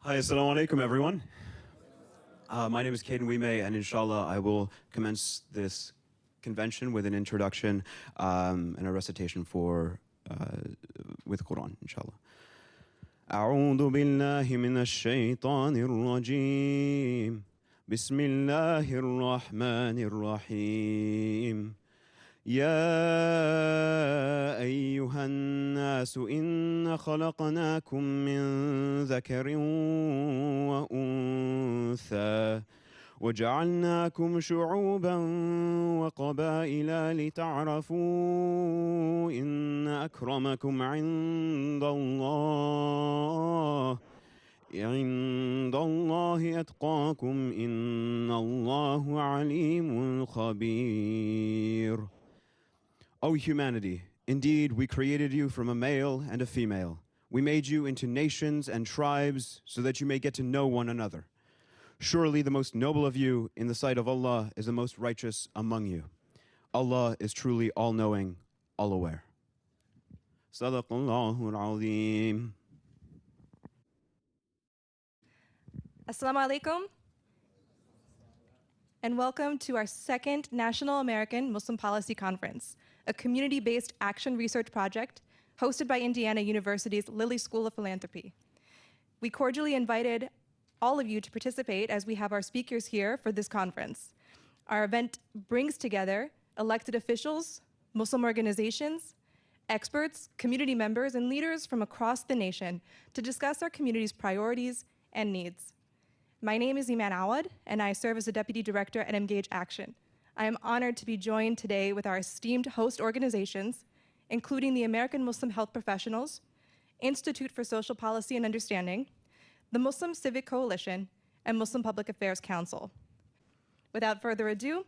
Hi, assalamu alaikum, everyone. My name is Caden Wime, and inshallah, I will commence this convention with an introduction and a recitation with Quran, inshallah. أعوذ بالله من الشيطان الرجيم بسم الله الرحمن الرحيم يا أيها الناس إنا خلقناكم من ذكر وأنثى وجعلناكم شعوبا وقبائل لتعرفوا إن أكرمكم عند الله أتقاكم إن الله عليم خبير. O humanity, indeed we created you from a male and a female. We made you into nations and tribes so that you may get to know one another. Surely the most noble of you in the sight of Allah is the most righteous among you. Allah is truly all-knowing, all-aware. Sadaqallahu al-azim. Assalamu alaikum, and welcome to our second National American Muslim Policy Conference, a community-based action research project hosted by Indiana University's Lilly School of Philanthropy. We cordially invited all of you to participate as we have our speakers here for this conference. Our event brings together elected officials, Muslim organizations, experts, community members, and leaders from across the nation to discuss our community's priorities and needs. My name is Iman Awad, and I serve as the Deputy Director at Emgage Action. I am honored to be joined today with our esteemed host organizations, including the American Muslim Health Professionals, Institute for Social Policy and Understanding, the Muslim Civic Coalition, and Muslim Public Affairs Council. Without further ado,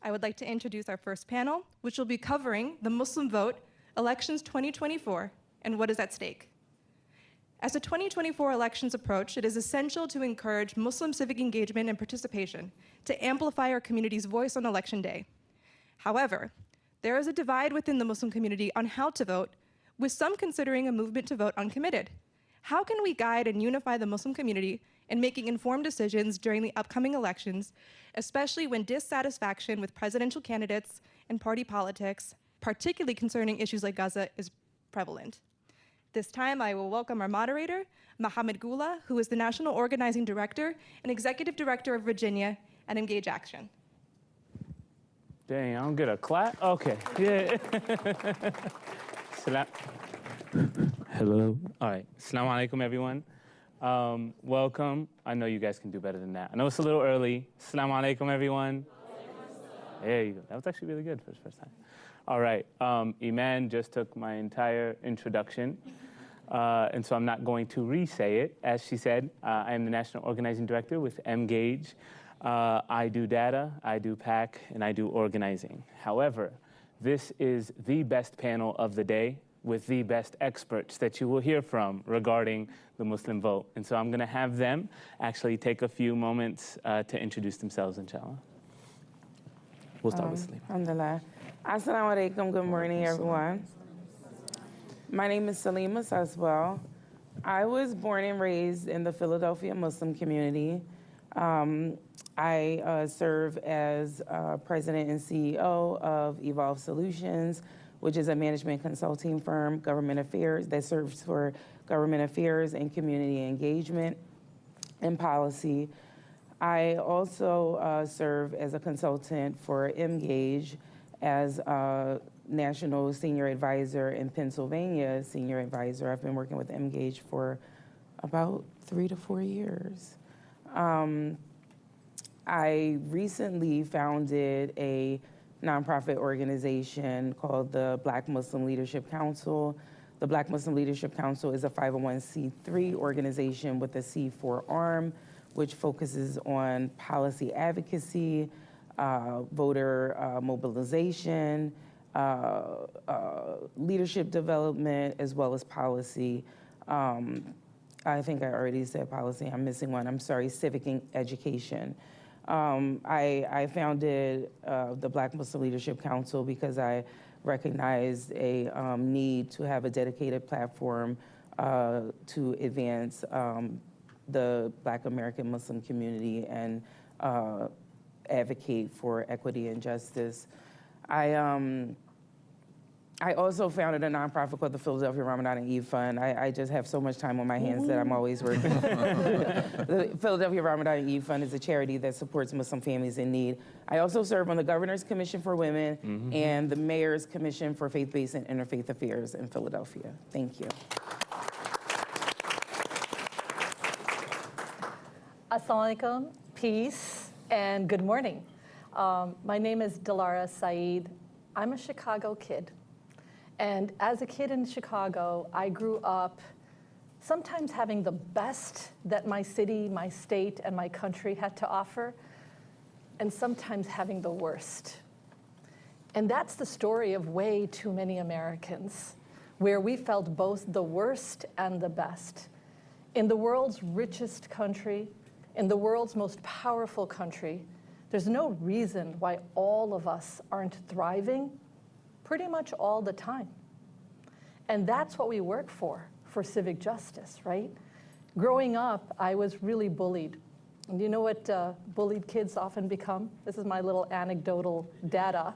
I would like to introduce our first panel, which will be covering the Muslim vote, elections 2024, and what is at stake. As the 2024 elections approach, it is essential to encourage Muslim civic engagement and participation to amplify our community's voice on election day. However, there is a divide within the Muslim community on how to vote, with some considering a movement to vote uncommitted. How can we guide and unify the Muslim community in making informed decisions during the upcoming elections, especially when dissatisfaction with presidential candidates and party politics, particularly concerning issues like Gaza, is prevalent? This time, I will welcome our moderator, Mohammed Gula, who is the National Organizing Director and Executive Director of Virginia at Emgage Action. Dang, I don't get a clap? Okay, yeah. Hello. All right, assalamu alaikum, everyone. Welcome. I know you guys can do better than that. I know it's a little early. Assalamu alaikum, everyone. There you go. That was actually really good for the first time. All right, Iman just took my entire introduction, and so I'm not going to re-say it. As she said, I am the National Organizing Director with Emgage. I do data, I do PAC, and I do organizing. However, this is the best panel of the day with the best experts that you will hear from regarding the Muslim vote. And so I'm going to have them actually take a few moments to introduce themselves, inshallah. We'll start with Salima. Alhamdulillah. Assalamu alaikum. Good morning, everyone. My name is Salima Saswell. I was born and raised in the Philadelphia Muslim community. I serve as president and CEO of Evolve Solutions, which is a management consulting firm, government affairs, that serves for government affairs and community engagement and policy. I also serve as a consultant for Emgage as a national senior advisor in Pennsylvania, senior advisor. I've been working with Emgage for about 3 to 4 years. I recently founded a nonprofit organization called the Black Muslim Leadership Council. The Black Muslim Leadership Council is a 501c3 organization with a C4 arm, which focuses on policy advocacy, voter mobilization, leadership development, as well as policy. I think I already said policy. I'm missing one. I'm sorry, civic education. I founded the Black Muslim Leadership Council because I recognized a need to have a dedicated platform to advance the Black American Muslim community and advocate for equity and justice. I also founded a nonprofit called the Philadelphia Ramadan and Eid Fund. I just have so much time on my hands that I'm always working. The Philadelphia Ramadan and Eid Fund is a charity that supports Muslim families in need. I also serve on the Governor's Commission for Women and the Mayor's Commission for Faith-Based and Interfaith Affairs in Philadelphia. Thank you. Assalamu alaikum, peace, and good morning. My name is Dilara Saeed. I'm a Chicago kid. And as a kid in Chicago, I grew up sometimes having the best that my city, my state, and my country had to offer, and sometimes having the worst. And that's the story of way too many Americans, where we felt both the worst and the best. In the world's richest country, in the world's most powerful country, there's no reason why all of us aren't thriving pretty much all the time. And that's what we work for civic justice, right? Growing up, I was really bullied. And you know what bullied kids often become? This is my little anecdotal data.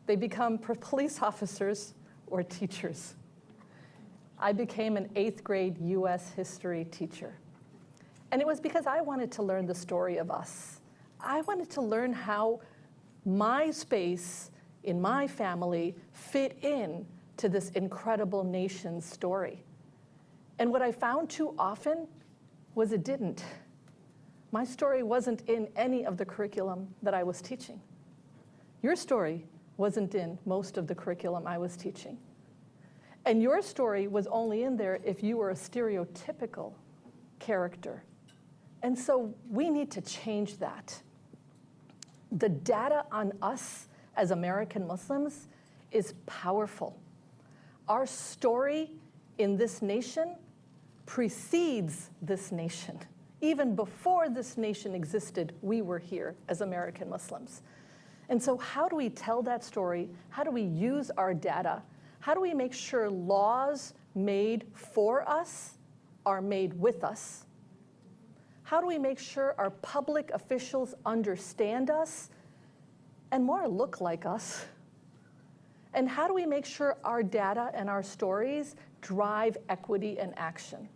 They become police officers or teachers. I became an 8th grade US history teacher. And it was because I wanted to learn the story of us. I wanted to learn how my space in my family fit in to this incredible nation's story. And what I found too often was it didn't. My story wasn't in any of the curriculum that I was teaching. Your story wasn't in most of the curriculum I was teaching. And your story was only in there if you were a stereotypical character. And so we need to change that. The data on us as American Muslims is powerful. Our story in this nation precedes this nation. Even before this nation existed, we were here as American Muslims. And so how do we tell that story? How do we use our data? How do we make sure laws made for us are made with us? How do we make sure our public officials understand us and more look like us? And how do we make sure our data and our stories drive equity and action?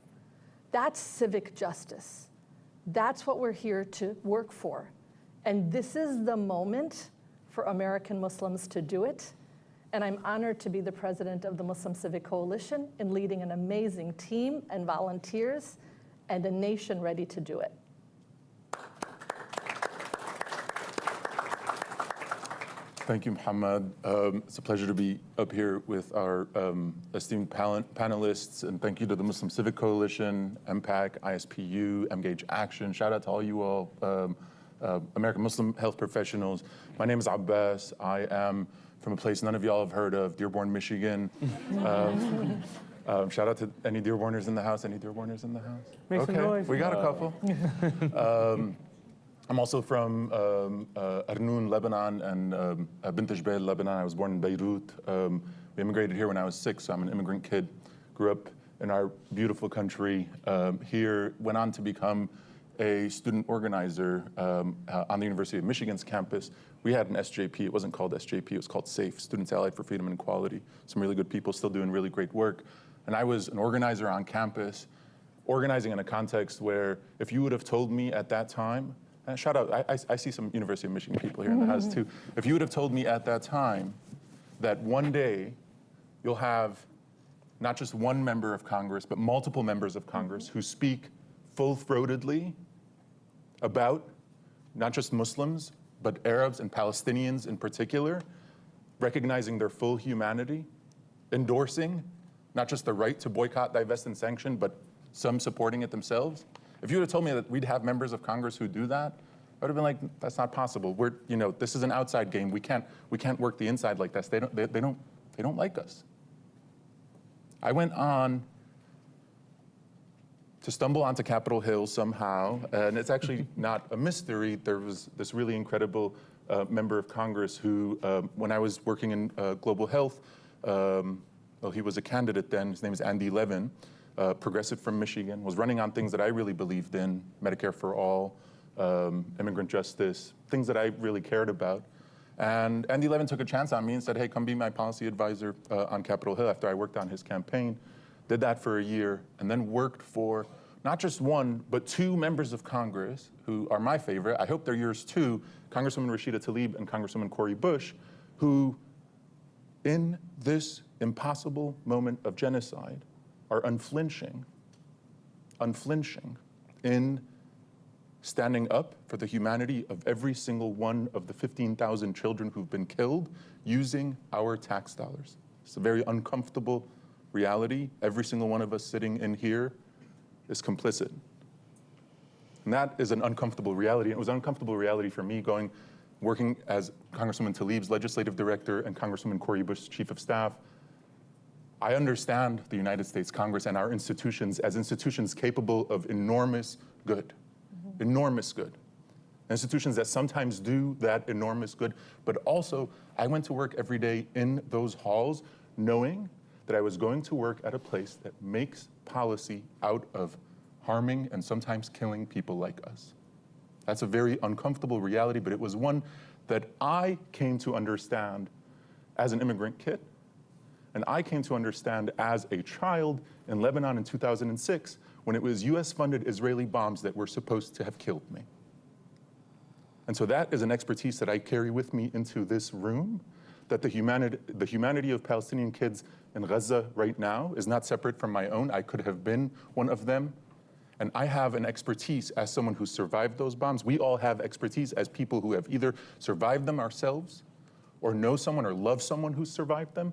That's civic justice. That's what we're here to work for. And this is the moment for American Muslims to do it. And I'm honored to be the president of the Muslim Civic Coalition in leading an amazing team and volunteers and a nation ready to do it. Thank you, Muhammad. It's a pleasure to be up here with our esteemed panelists, and thank you to the Muslim Civic Coalition, MPAC, ISPU, Emgage Action. Shout out to all you all, American Muslim health professionals. My name is Abbas. I am from a place none of y'all have heard of, Dearborn, Michigan. Shout out to any Dearborners in the house. Any Dearborners in the house? Make some noise. We got a couple. I'm also from Arnoun, Lebanon, and Bint Jbeil, Lebanon. I was born in Beirut. We immigrated here when I was 6, so I'm an immigrant kid. Grew up in our beautiful country here, went on to become a student organizer on the University of Michigan's campus. We had an SJP. It wasn't called SJP. It was called SAFE, Students Allied for Freedom and Equality. Some really good people still doing really great work. And I was an organizer on campus, organizing in a context where if you would have told me at that time, and shout out, I see some University of Michigan people here in the house too. If you would have told me at that time that one day you'll have not just one member of Congress, but multiple members of Congress who speak full-throatedly about not just Muslims, but Arabs and Palestinians in particular, recognizing their full humanity, endorsing not just the right to boycott, divest, and sanction, but some supporting it themselves. If you would have told me that we'd have members of Congress who do that, I would have been like, that's not possible. This is an outside game. We can't work the inside like this. They don't like us. I went on to stumble onto Capitol Hill somehow, and it's actually not a mystery. There was this really incredible member of Congress who, when I was working in global health, well, he was a candidate then. His name is Andy Levin. progressive from Michigan, was running on things that I really believed in, Medicare for all, immigrant justice, things that I really cared about. And Andy Levin took a chance on me and said, hey, come be my policy advisor on Capitol Hill after I worked on his campaign. Did that for a year, and then worked for not just one, but two members of Congress who are my favorite. I hope they're yours too, Congresswoman Rashida Tlaib and Congresswoman Cori Bush, who in this impossible moment of genocide are unflinching in standing up for the humanity of every single one of the 15,000 children who've been killed using our tax dollars. It's a very uncomfortable reality. Every single one of us sitting in here is complicit. And that is an uncomfortable reality. It was an uncomfortable reality for me working as Congresswoman Tlaib's legislative director and Congresswoman Cori Bush's chief of staff. I understand the United States Congress and our institutions as institutions capable of enormous good. Enormous good. Institutions that sometimes do that enormous good, but also I went to work every day in those halls knowing that I was going to work at a place that makes policy out of harming and sometimes killing people like us. That's a very uncomfortable reality, but it was one that I came to understand as an immigrant kid, and I came to understand as a child in Lebanon in 2006, when it was US-funded Israeli bombs that were supposed to have killed me. And so that is an expertise that I carry with me into this room, that the humanity of Palestinian kids in Gaza right now is not separate from my own. I could have been one of them. And I have an expertise as someone who survived those bombs. We all have expertise as people who have either survived them ourselves or know someone or love someone who survived them.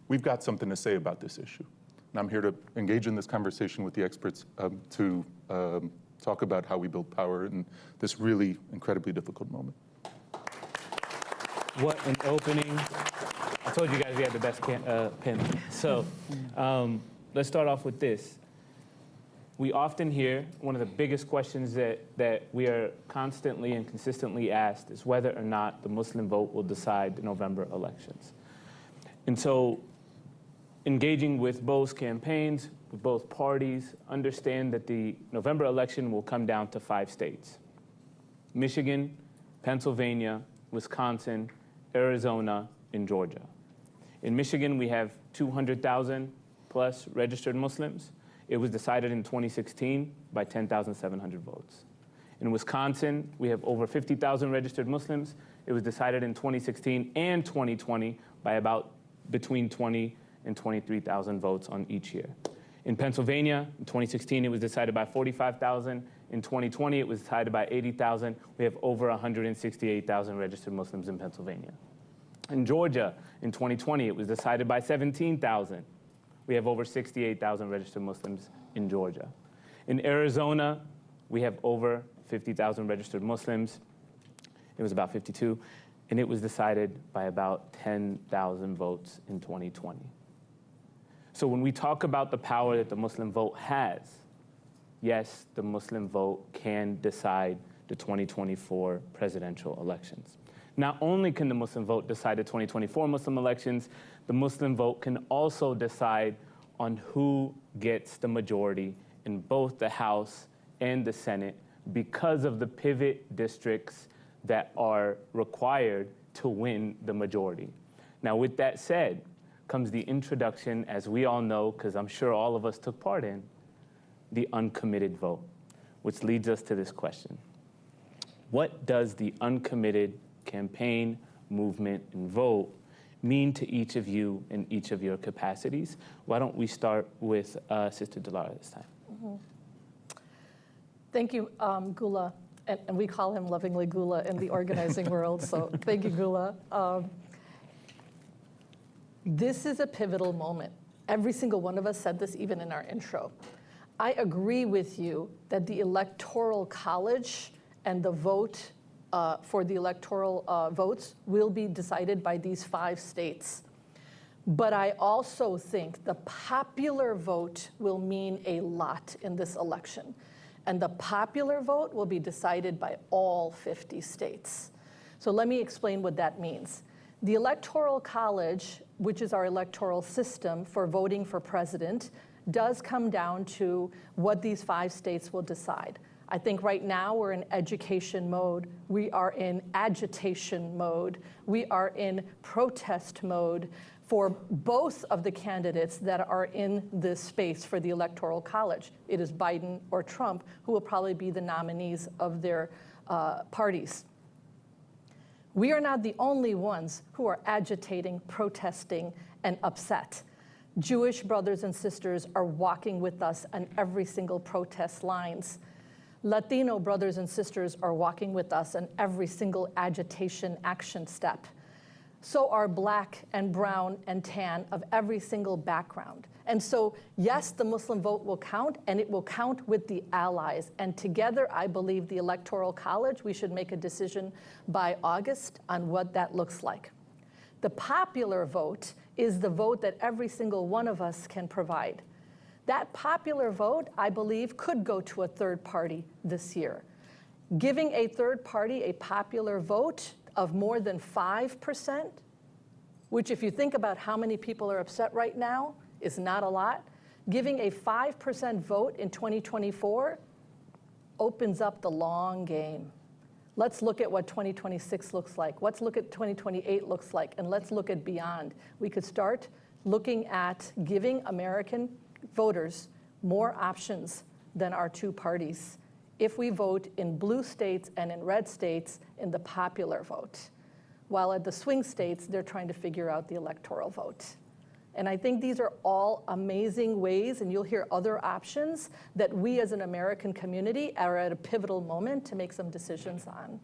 We've got something to say about this issue. And I'm here to engage in this conversation with the experts to talk about how we build power in this really incredibly difficult moment. What an opening. I told you guys we had the best pin. So let's start off with this. We often hear one of the biggest questions that we are constantly and consistently asked is whether or not the Muslim vote will decide the November elections. And so engaging with both campaigns, with both parties, understand that the November election will come down to 5 states: Michigan, Pennsylvania, Wisconsin, Arizona, and Georgia. In Michigan, we have 200,000 plus registered Muslims. It was decided in 2016 by 10,700 votes. In Wisconsin, we have over 50,000 registered Muslims. It was decided in 2016 and 2020 by about between 20 and 23,000 votes on each year. In Pennsylvania, in 2016, it was decided by 45,000. In 2020, it was decided by 80,000. We have over 168,000 registered Muslims in Pennsylvania. In Georgia, in 2020, it was decided by 17,000. We have over 68,000 registered Muslims in Georgia. In Arizona, we have over 50,000 registered Muslims. It was about 52, and it was decided by about 10,000 votes in 2020. So when we talk about the power that the Muslim vote has, yes, the Muslim vote can decide the 2024 presidential elections. Not only can the Muslim vote decide the 2024 Muslim elections, the Muslim vote can also decide on who gets the majority in both the House and the Senate because of the pivot districts that are required to win the majority. Now, with that said, comes the introduction, as we all know, because I'm sure all of us took part in, the uncommitted vote, which leads us to this question. What does the uncommitted campaign, movement, and vote mean to each of you in each of your capacities? Why don't we start with Sister Dilara this time? Mm-hmm. Thank you, Gula. And we call him lovingly Gula in the organizing world, so thank you, Gula. This is a pivotal moment. Every single one of us said this even in our intro. I agree with you that the Electoral College and the vote for the electoral votes will be decided by these 5 states. But I also think the popular vote will mean a lot in this election. And the popular vote will be decided by all 50 states. So let me explain what that means. The Electoral College, which is our electoral system for voting for president, does come down to what these 5 states will decide. I think right now we're in education mode. We are in agitation mode. We are in protest mode for both of the candidates that are in this space for the Electoral College. It is Biden or Trump who will probably be the nominees of their parties. We are not the only ones who are agitating, protesting, and upset. Jewish brothers and sisters are walking with us on every single protest lines. Latino brothers and sisters are walking with us on every single agitation action step. So are Black and brown and tan of every single background. And so, yes, the Muslim vote will count, and it will count with the allies. And together, I believe the Electoral College, we should make a decision by August on what that looks like. The popular vote is the vote that every single one of us can provide. That popular vote, I believe, could go to a third party this year. Giving a third party a popular vote of more than 5%, which if you think about how many people are upset right now, is not a lot. Giving a 5% vote in 2024 opens up the long game. Let's look at what 2026 looks like. Let's look at 2028 looks like, and let's look at beyond. We could start looking at giving American voters more options than our 2 parties if we vote in blue states and in red states in the popular vote. While at the swing states, they're trying to figure out the electoral vote. And I think these are all amazing ways, and you'll hear other options that we as an American community are at a pivotal moment to make some decisions on.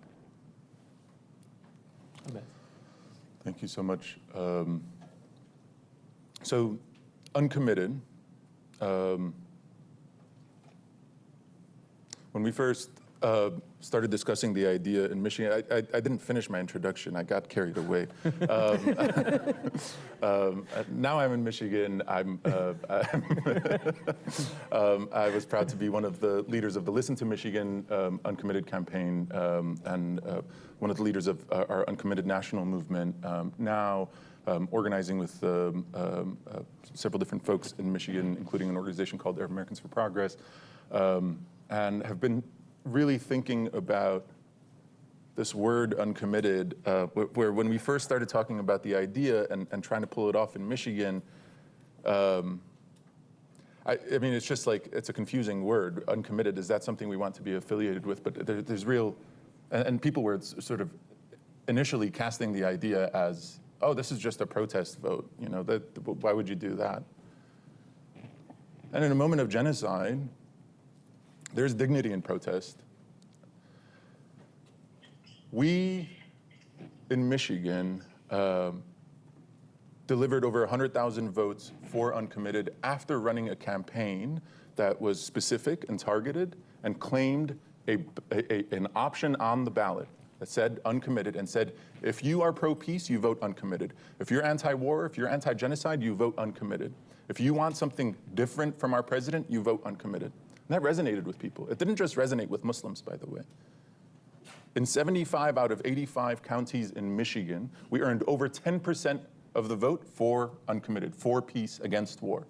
Thank you so much. So, uncommitted. When we first started discussing the idea in Michigan, I didn't finish my introduction. I got carried away. Now I'm in Michigan. I was proud to be one of the leaders of the Listen to Michigan Uncommitted campaign and one of the leaders of our Uncommitted national movement. Now organizing with several different folks in Michigan, including an organization called Arab Americans for Progress, and have been really thinking about this word uncommitted, where when we first started talking about the idea and trying to pull it off in Michigan, I mean, it's just like, it's a confusing word, uncommitted. Is that something we want to be affiliated with? But there's real, and people were sort of initially casting the idea as, oh, this is just a protest vote. You know, why would you do that? And in a moment of genocide, there's dignity in protest. We, in Michigan, delivered over 100,000 votes for uncommitted after running a campaign that was specific and targeted and claimed an option on the ballot that said uncommitted and said, if you are pro-peace, you vote uncommitted. If you're anti-war, if you're anti-genocide, you vote uncommitted. If you want something different from our president, you vote uncommitted. And that resonated with people. It didn't just resonate with Muslims, by the way. In 75 out of 85 counties in Michigan, we earned over 10% of the vote for uncommitted, for peace, against war.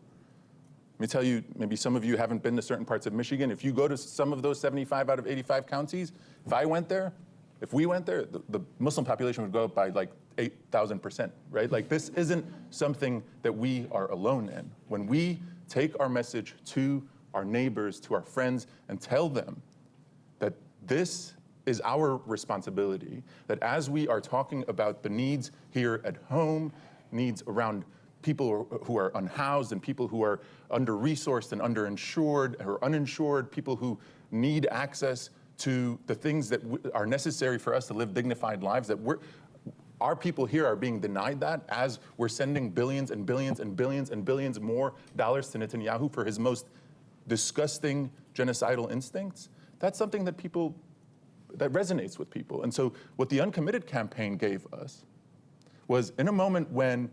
Let me tell you, maybe some of you haven't been to certain parts of Michigan. If you go to some of those 75 out of 85 counties, if I went there, if we went there, the Muslim population would go up by like 8,000%, right? Like, this isn't something that we are alone in. When we take our message to our neighbors, to our friends, and tell them that this is our responsibility, that as we are talking about the needs here at home, needs around people who are unhoused and people who are under-resourced and underinsured or uninsured, people who need access to the things that are necessary for us to live dignified lives, that our people here are being denied that as we're sending billions and billions and billions and billions more dollars to Netanyahu for his most disgusting genocidal instincts. That's something that resonates with people. And so what the Uncommitted campaign gave us was, in a moment when,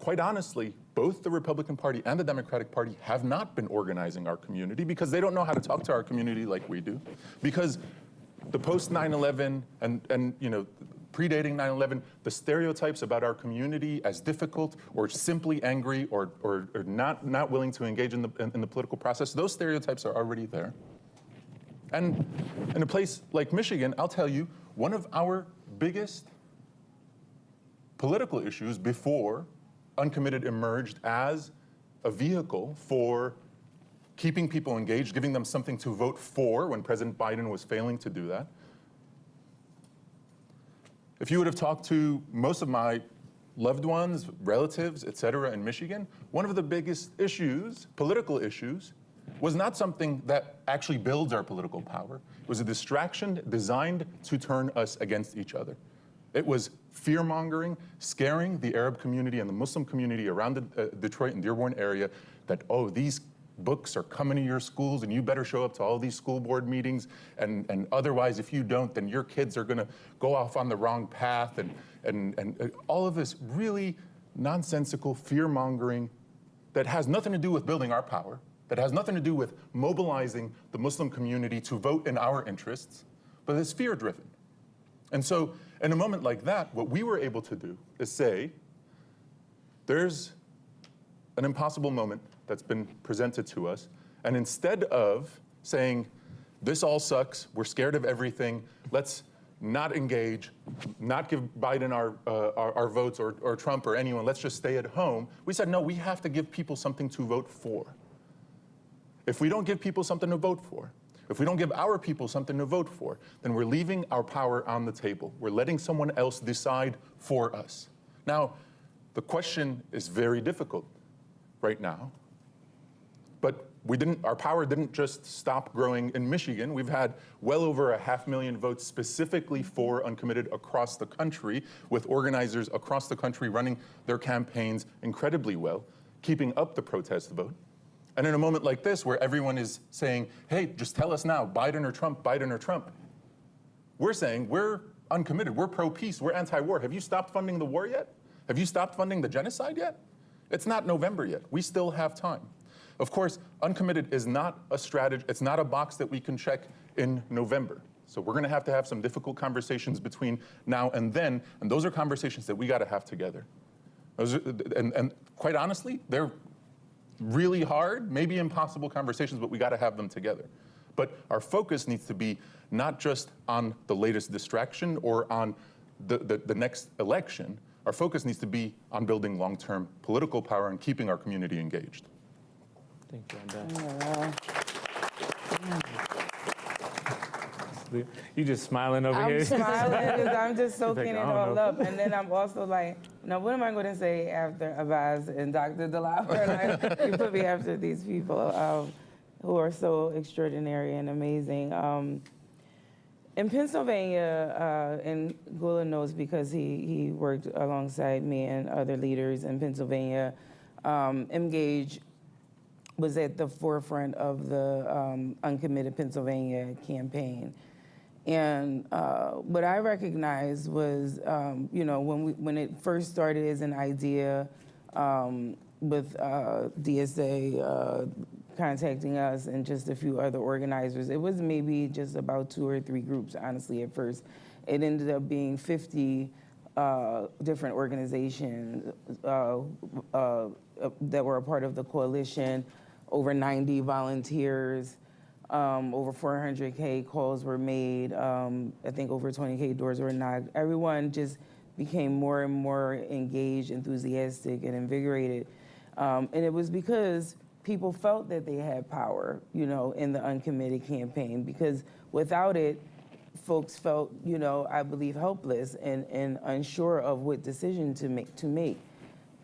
quite honestly, both the Republican Party and the Democratic Party have not been organizing our community because they don't know how to talk to our community like we do, because the post 9/11 and you know, predating 9/11, the stereotypes about our community as difficult or simply angry or not willing to engage in the political process, those stereotypes are already there. And in a place like Michigan, I'll tell you, one of our biggest political issues before Uncommitted emerged as a vehicle for keeping people engaged, giving them something to vote for when President Biden was failing to do that. If you would have talked to most of my loved ones, relatives, et cetera, in Michigan, one of the biggest issues, political issues, was not something that actually builds our political power. It was a distraction designed to turn us against each other. It was fear-mongering, scaring the Arab community and the Muslim community around the Detroit and Dearborn area that, oh, these books are coming to your schools and you better show up to all these school board meetings, and otherwise if you don't, then your kids are gonna go off on the wrong path, and all of this really nonsensical fear-mongering that has nothing to do with building our power, that has nothing to do with mobilizing the Muslim community to vote in our interests, but it's fear-driven. And so in a moment like that, what we were able to do is say, there's an impossible moment that's been presented to us, and instead of saying, this all sucks, we're scared of everything, let's not engage, not give Biden our votes or Trump or anyone, let's just stay at home, we said, no, we have to give people something to vote for. If we don't give people something to vote for, if we don't give our people something to vote for, then we're leaving our power on the table. We're letting someone else decide for us. Now, the question is very difficult right now, but our power didn't just stop growing in Michigan. We've had well over 500,000 votes specifically for Uncommitted across the country, with organizers across the country running their campaigns incredibly well, keeping up the protest vote. And in a moment like this, where everyone is saying, hey, just tell us now, Biden or Trump, Biden or Trump, we're saying we're uncommitted, we're pro-peace, we're anti-war. Have you stopped funding the war yet? Have you stopped funding the genocide yet? It's not November yet. We still have time. Of course, uncommitted is not a strategy, it's not a box that we can check in November. So we're gonna have to have some difficult conversations between now and then, and those are conversations that we gotta have together. And quite honestly, they're really hard, maybe impossible conversations, but we gotta have them together. But our focus needs to be not just on the latest distraction or on the next election. Our focus needs to be on building long-term political power and keeping our community engaged. Thank you, You just smiling over here. I'm smiling because I'm just soaking it all up. And then I'm also like, now what am I going to say after Abbas and Dr. Delauer? Like, you put me after these people who are so extraordinary and amazing. In Pennsylvania, and Gula knows because he worked alongside me and other leaders in Pennsylvania, Emgage was at the forefront of the Uncommitted Pennsylvania campaign. And what I recognized was, when it first started as an idea with DSA contacting us and just a few other organizers, it was maybe just about 2 or 3 groups, honestly, at first. It ended up being 50 different organizations that were a part of the coalition, over 90 volunteers, over 400K calls were made, I think over 20K doors were knocked. Everyone just became more and more engaged, enthusiastic, and invigorated. And it was because people felt that they had power, in the Uncommitted campaign, because without it, folks felt, I believe, helpless and unsure of what decision to make.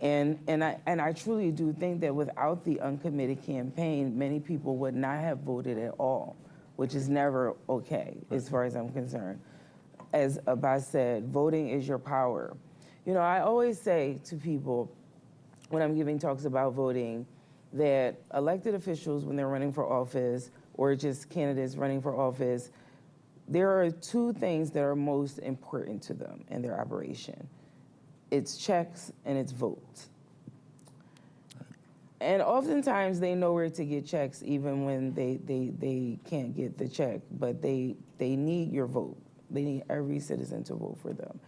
And I truly do think that without the Uncommitted campaign, many people would not have voted at all, which is never okay, as far as I'm concerned. As Abbas said, voting is your power. I always say to people when I'm giving talks about voting that elected officials, when they're running for office, or just candidates running for office, there are 2 things that are most important to them in their operation. It's checks and it's votes. And oftentimes they know where to get checks even when they can't get the check, but they need your vote. They need every citizen to vote for them.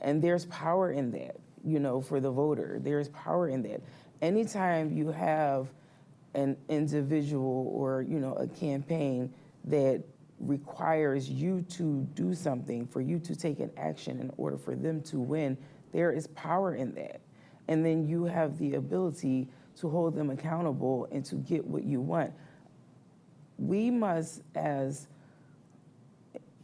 And there's power in that, you know, for the voter. There's power in that. Anytime you have an individual or, you know, a campaign that requires you to do something, for you to take an action in order for them to win, there is power in that. And then you have the ability to hold them accountable and to get what you want. We must, as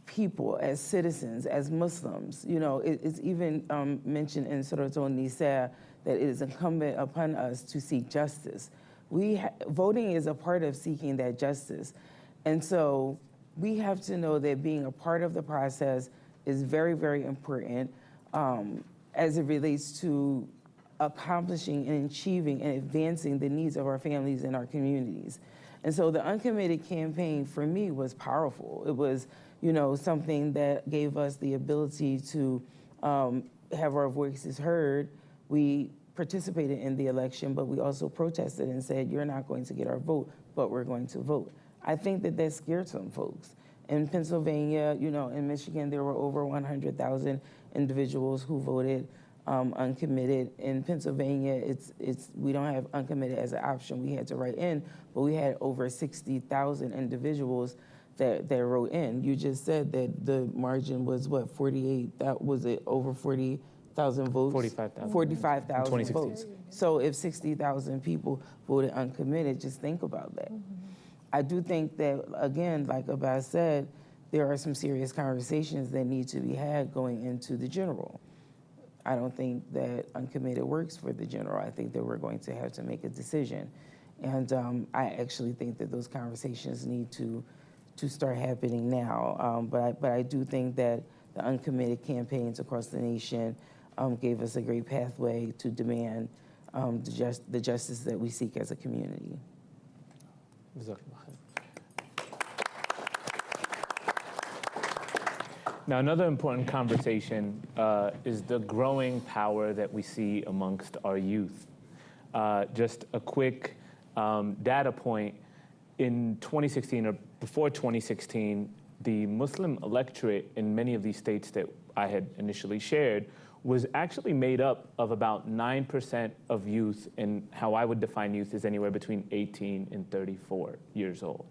people, as citizens, as Muslims, you know, it's even mentioned in Surah An-Nisa that it is incumbent upon us to seek justice. Voting is a part of seeking that justice. And so we have to know that being a part of the process is very, very important as it relates to accomplishing and achieving and advancing the needs of our families and our communities. And so the Uncommitted campaign for me was powerful. It was, you know, something that gave us the ability to have our voices heard. We participated in the election, but we also protested and said, you're not going to get our vote, but we're going to vote. I think that that scared some folks. In Pennsylvania, you know, in Michigan, there were over 100,000 individuals who voted uncommitted. In Pennsylvania, we don't have uncommitted as an option. We had to write in, but we had over 60,000 individuals that wrote in. You just said that the margin was what, 48? That was it, over 40,000 votes? 45,000. 45,000 votes. So if 60,000 people voted uncommitted, just think about that. I do think that, again, like Abbas said, there are some serious conversations that need to be had going into the general. I don't think that uncommitted works for the general. I think that we're going to have to make a decision. And I actually think that those conversations need to start happening now. But I do think that the uncommitted campaigns across the nation gave us a great pathway to demand the justice that we seek as a community. Now, another important conversation is the growing power that we see amongst our youth. Just a quick data point, in 2016 or before 2016, the Muslim electorate in many of these states that I had initially shared was actually made up of about 9% of youth, and how I would define youth is anywhere between 18 and 34 years old.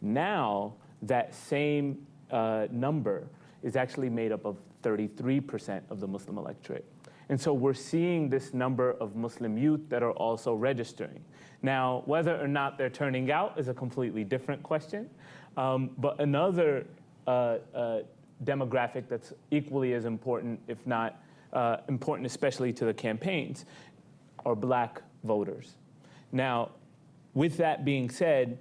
Now, that same number is actually made up of 33% of the Muslim electorate. And so we're seeing this number of Muslim youth that are also registering. Now, whether or not they're turning out is a completely different question. But another demographic that's equally as important, if not important especially to the campaigns, are Black voters. Now, with that being said,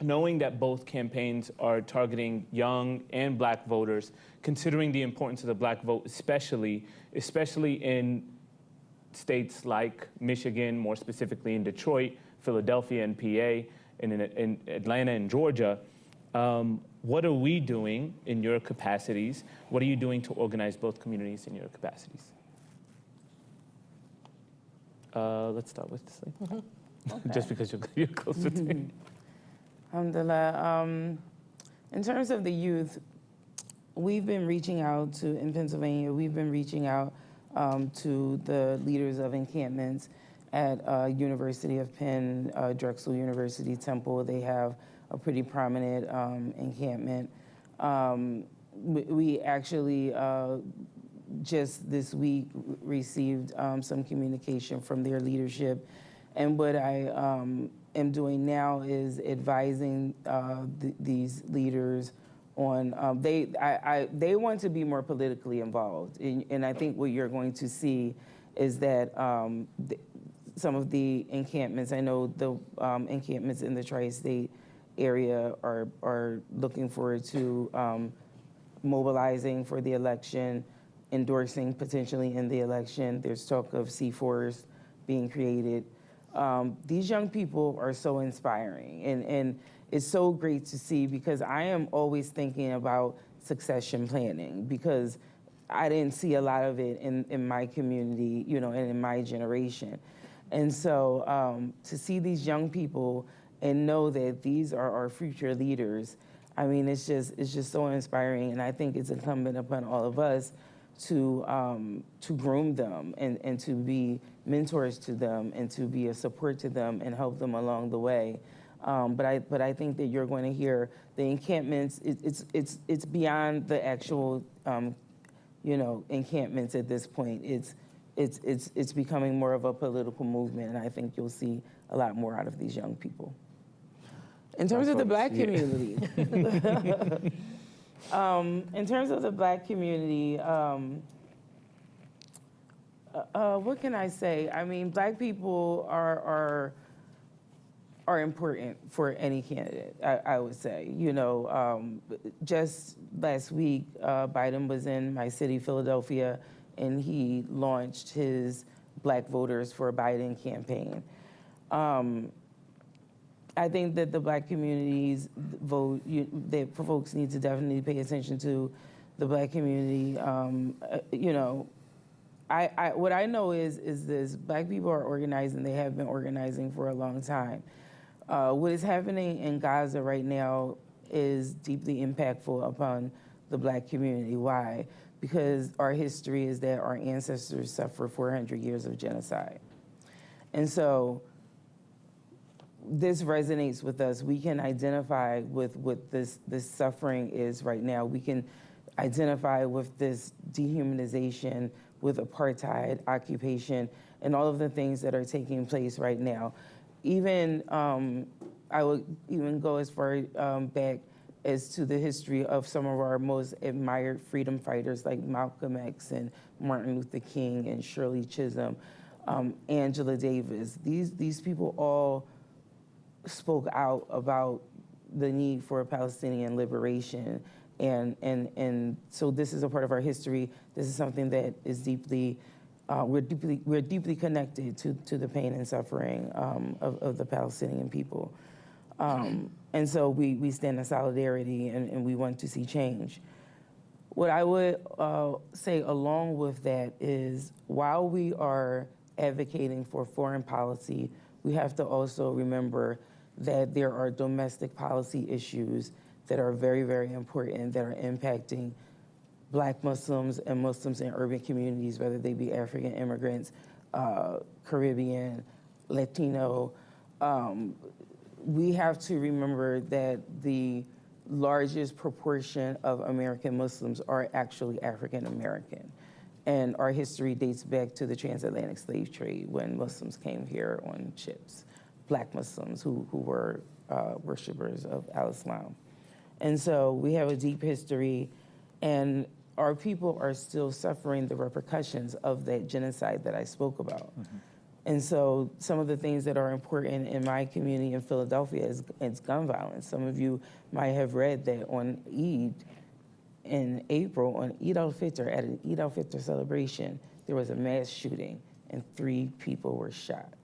knowing that both campaigns are targeting young and Black voters, considering the importance of the Black vote, especially in states like Michigan, more specifically in Detroit, Philadelphia and PA, and in Atlanta and Georgia, what are we doing in your capacities? What are you doing to organize both communities in your capacities? Let's start with this thing. Okay. Just because you're closer to me. Alhamdulillah. In terms of the youth, we've been reaching out to, in Pennsylvania, we've been reaching out to the leaders of encampments at University of Penn, Drexel University, Temple. They have a pretty prominent encampment. We actually just this week received some communication from their leadership. And what I am doing now is advising these leaders on, they want to be more politically involved. And I think what you're going to see is that some of the encampments, I know the encampments in the tri-state area are looking forward to mobilizing for the election, endorsing potentially in the election. There's talk of C4s being created. These young people are so inspiring, and it's so great to see, because I am always thinking about succession planning, because I didn't see a lot of it in my community, you know, and in my generation. And so to see these young people and know that these are our future leaders, I mean, it's just so inspiring, and I think it's incumbent upon all of us to groom them and to be mentors to them and to be a support to them and help them along the way. But I think that you're going to hear the encampments. It's beyond the actual encampments at this point. It's becoming more of a political movement, and I think you'll see a lot more out of these young people. In terms of the Black community, what can I say? I mean, Black people are important for any candidate, I would say. Just last week, Biden was in my city, Philadelphia, and he launched his Black Voters for Biden campaign. I think that the Black community's vote, that folks need to definitely pay attention to the Black community. What I know is this: Black people are organizing. They have been organizing for a long time. What is happening in Gaza right now is deeply impactful upon the Black community. Why? Because our history is that our ancestors suffered 400 years of genocide. And so this resonates with us. We can identify with what this suffering is right now. We can identify with this dehumanization, with apartheid, occupation, and all of the things that are taking place right now. Even, I would even go as far back as to the history of some of our most admired freedom fighters like Malcolm X and Martin Luther King and Shirley Chisholm, Angela Davis. These people all spoke out about the need for Palestinian liberation. And so this is a part of our history. This is something that is deeply, we're deeply connected to the pain and suffering of the Palestinian people. And so we stand in solidarity and we want to see change. What I would say along with that is, while we are advocating for foreign policy, we have to also remember that there are domestic policy issues that are very, very important, that are impacting Black Muslims and Muslims in urban communities, whether they be African immigrants, Caribbean, Latino. We have to remember that the largest proportion of American Muslims are actually African American. And our history dates back to the transatlantic slave trade, when Muslims came here on ships, Black Muslims who were worshipers of Al-Islam. And so we have a deep history, and our people are still suffering the repercussions of that genocide that I spoke about. Mm-hmm. And so some of the things that are important in my community in Philadelphia is gun violence. Some of you might have read that on Eid in April, on Eid al-Fitr, at an Eid al-Fitr celebration, there was a mass shooting and 3 people were shot.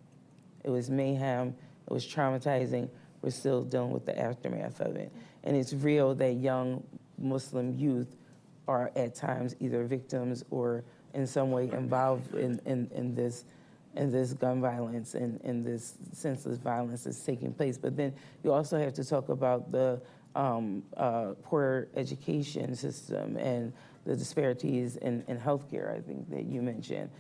It was mayhem, it was traumatizing. We're still dealing with the aftermath of it. And it's real that young Muslim youth are at times either victims or in some way involved in this gun violence and in this senseless violence that's taking place. But then you also have to talk about the poor education system and the disparities in healthcare, I think that you mentioned.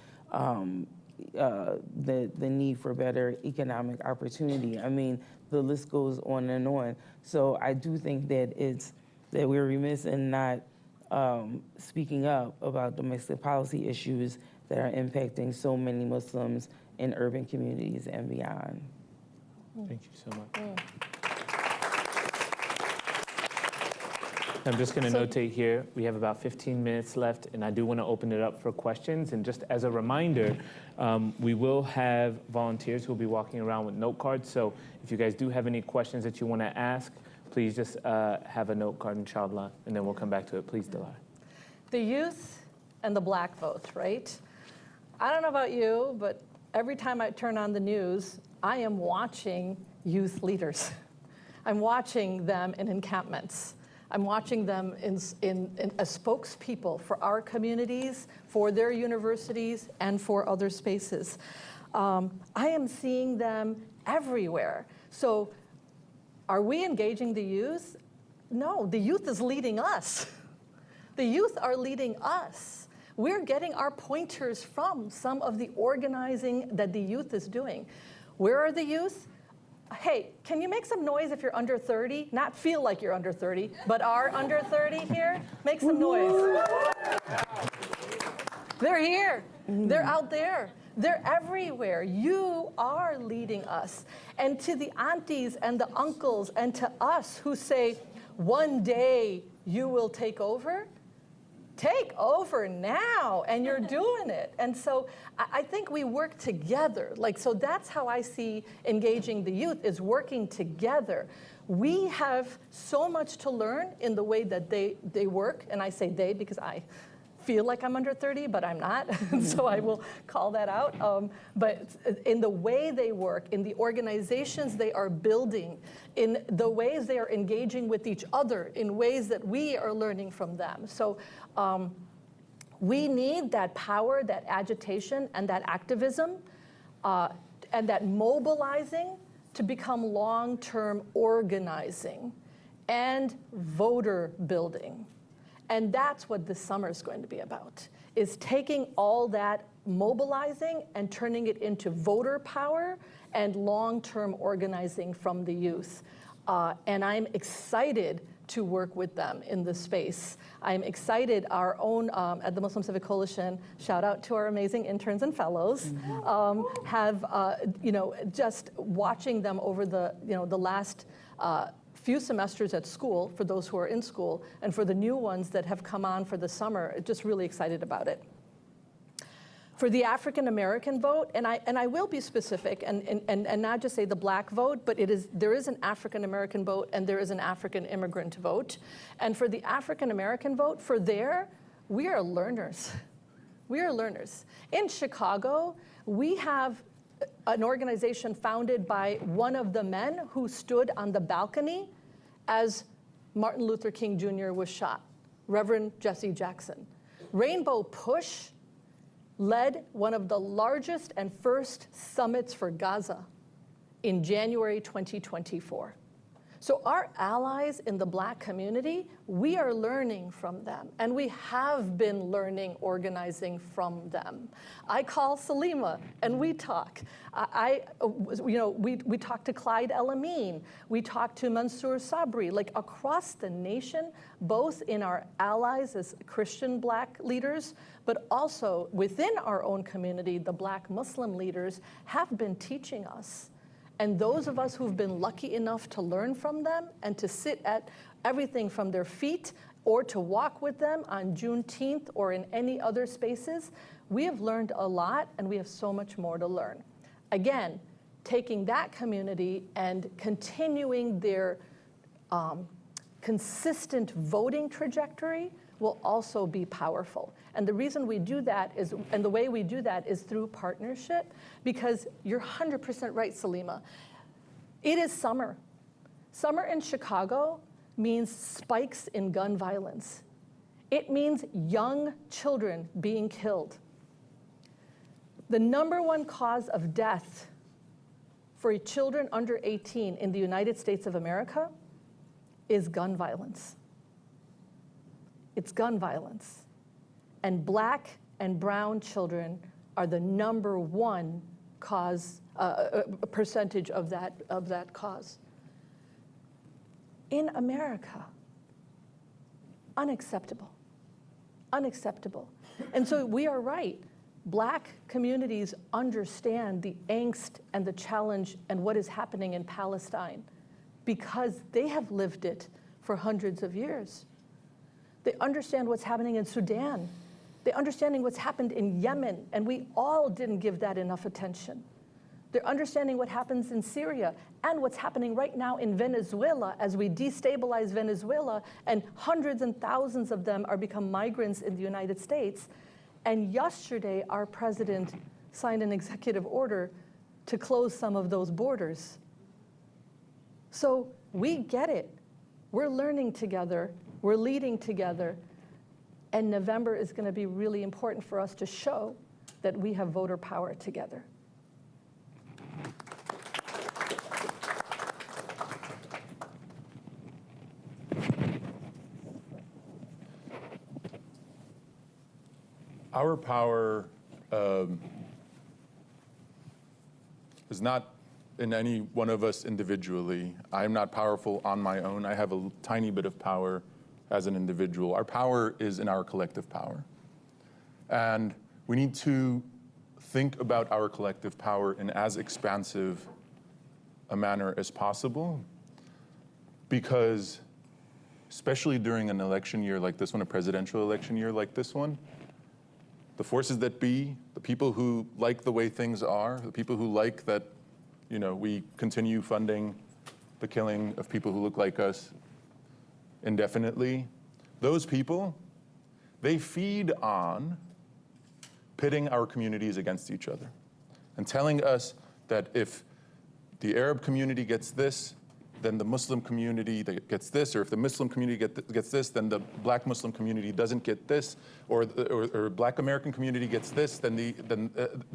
The need for better economic opportunity. I mean, the list goes on and on. So I do think that that we're remiss in not speaking up about domestic policy issues that are impacting so many Muslims in urban communities and beyond. Thank you so much. I'm just going to notate here, we have about 15 minutes left, and I do want to open it up for questions. And just as a reminder, we will have volunteers who will be walking around with note cards. So if you guys do have any questions that you want to ask, please just have a note card, inshallah, and then we'll come back to it. Please, Dilar. The youth and the Black vote, right? I don't know about you, but every time I turn on the news, I am watching youth leaders. I'm watching them in encampments. I'm watching them as spokespeople for our communities, for their universities, and for other spaces. I am seeing them everywhere. So are we engaging the youth? no, the youth is leading us. The youth are leading us. We're getting our pointers from some of the organizing that the youth is doing. Where are the youth? Hey, can you make some noise if you're under 30? Not feel like you're under 30, but are under 30 here? Make some noise. They're here. They're out there. They're everywhere. You are leading us. And to the aunties and the uncles and to us who say, one day you will take over now, and you're doing it. And so I think we work together. So that's how I see engaging the youth, is working together. We have so much to learn in the way that they work, and I say they because I feel like I'm under 30, but I'm not, so I will call that out. But in the way they work, in the organizations they are building, in the ways they are engaging with each other, in ways that we are learning from them. So we need that power, that agitation, and that activism, and that mobilizing to become long-term organizing and voter building. And that's what this summer is going to be about, is taking all that mobilizing and turning it into voter power and long-term organizing from the youth. And I'm excited to work with them in this space. I'm excited, our own, at the Muslim Civic Coalition, shout out to our amazing interns and fellows, have, just watching them over the last few semesters at school, for those who are in school, and for the new ones that have come on for the summer, just really excited about it. For the African American vote, and I will be specific and not just say the black vote, but there is an African American vote and there is an African immigrant vote. And for the African American vote, we are learners. We are learners. In Chicago, we have an organization founded by one of the men who stood on the balcony as Martin Luther King Jr. was shot, Reverend Jesse Jackson. Rainbow Push led one of the largest and first summits for Gaza in January 2024. So our allies in the Black community, we are learning from them, and we have been learning organizing from them. I call Salima, and we talk. We talk to Clyde El-Amin. We talk to Mansour Sabri, like across the nation, both in our allies as Christian Black leaders, but also within our own community, the Black Muslim leaders have been teaching us. And those of us who've been lucky enough to learn from them and to sit at everything from their feet or to walk with them on Juneteenth or in any other spaces, we have learned a lot, and we have so much more to learn. Again, taking that community and continuing their consistent voting trajectory will also be powerful. And the reason we do that is, and the way we do that is through partnership, because you're 100% right, Salima. It is summer. Summer in Chicago means spikes in gun violence. It means young children being killed. The #1 cause of death for children under 18 in the United States of America is gun violence. It's gun violence. And Black and brown children are the #1 cause, percentage of that cause. In America, unacceptable, unacceptable. And so we are right. Black communities understand the angst and the challenge and what is happening in Palestine because they have lived it for hundreds of years. They understand what's happening in Sudan. They're understanding what's happened in Yemen, and we all didn't give that enough attention. They're understanding what happens in Syria and what's happening right now in Venezuela as we destabilize Venezuela, and hundreds and thousands of them are become migrants in the United States. And yesterday, our president signed an executive order to close some of those borders. So we get it. We're learning together. We're leading together. And November is going to be really important for us to show that we have voter power together. Our power is not in any one of us individually. I'm not powerful on my own. I have a tiny bit of power as an individual. Our power is in our collective power. And we need to think about our collective power in as expansive a manner as possible, because especially during an election year like this one, a presidential election year like this one, the forces that be, the people who like the way things are, the people who like that, you know, we continue funding the killing of people who look like us indefinitely, those people, they feed on pitting our communities against each other and telling us that if the Arab community gets this, then the Muslim community that gets this, or if the Muslim community gets this, then the Black Muslim community doesn't get this, or Black American community gets this, then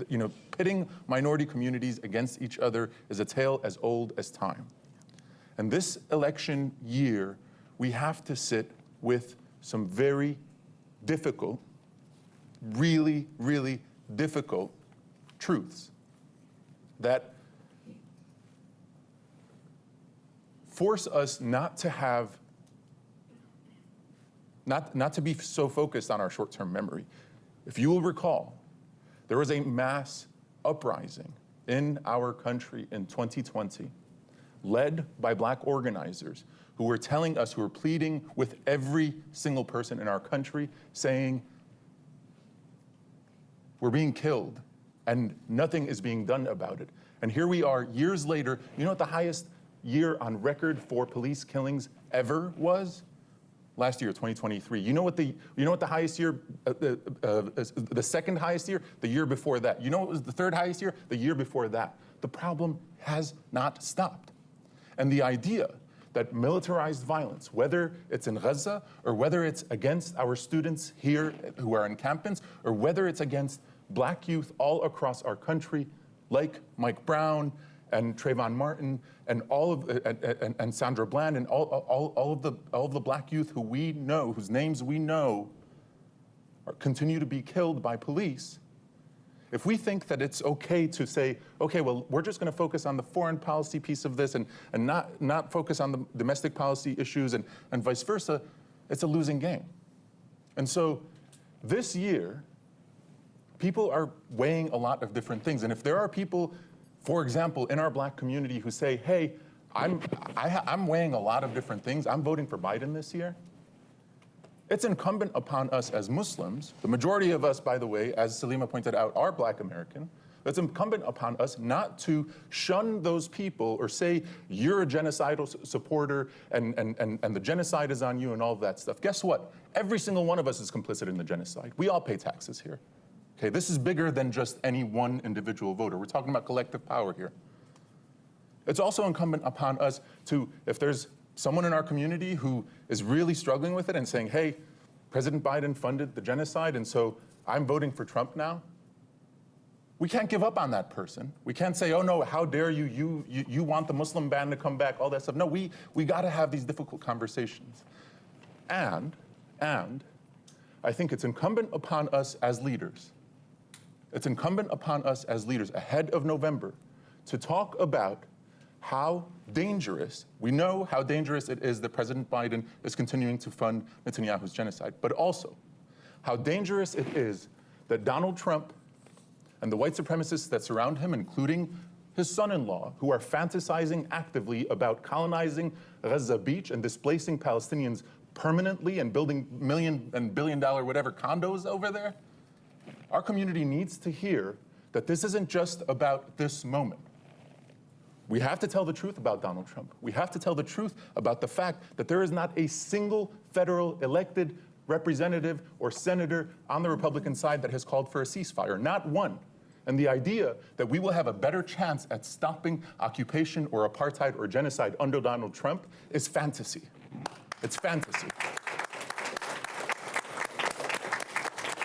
you know, pitting minority communities against each other is a tale as old as time. And this election year, we have to sit with some very difficult, really, really difficult truths that force us not to have, not to be so focused on our short-term memory. If you will recall, there was a mass uprising in our country in 2020, led by Black organizers who were telling us, who were pleading with every single person in our country, saying, we're being killed and nothing is being done about it. And here we are years later. You know what the highest year on record for police killings ever was? Last year, 2023. You know what the highest year, the second highest year? The year before that. You know what was the third highest year? The year before that. The problem has not stopped. And the idea that militarized violence, whether it's in Gaza or whether it's against our students here who are in campus, or whether it's against Black youth all across our country, like Mike Brown and Trayvon Martin and all of and Sandra Bland and all of the Black youth who we know, whose names we know, continue to be killed by police. If we think that it's okay to say, okay, well, we're just going to focus on the foreign policy piece of this and not focus on the domestic policy issues and vice versa, it's a losing game. And so this year, people are weighing a lot of different things. And if there are people, for example, in our Black community who say, hey, I'm weighing a lot of different things, I'm voting for Biden this year, it's incumbent upon us as Muslims, the majority of us, by the way, as Salima pointed out, are Black American, it's incumbent upon us not to shun those people or say, you're a genocidal supporter and the genocide is on you and all of that stuff. Guess what? Every single one of us is complicit in the genocide. We all pay taxes here. Okay, this is bigger than just any one individual voter. We're talking about collective power here. It's also incumbent upon us to, if there's someone in our community who is really struggling with it and saying, hey, President Biden funded the genocide and so I'm voting for Trump now, we can't give up on that person. We can't say, oh no, how dare you, you want the Muslim ban to come back, all that stuff. No, we gotta have these difficult conversations. And I think it's incumbent upon us as leaders, ahead of November to talk about how dangerous, we know how dangerous it is that President Biden is continuing to fund Netanyahu's genocide, but also how dangerous it is that Donald Trump and the white supremacists that surround him, including his son-in-law, who are fantasizing actively about colonizing Gaza Beach and displacing Palestinians permanently and building million and billion-dollar whatever condos over there. Our community needs to hear that this isn't just about this moment. We have to tell the truth about Donald Trump. We have to tell the truth about the fact that there is not a single federal elected representative or senator on the Republican side that has called for a ceasefire, not one. And the idea that we will have a better chance at stopping occupation or apartheid or genocide under Donald Trump is fantasy. It's fantasy.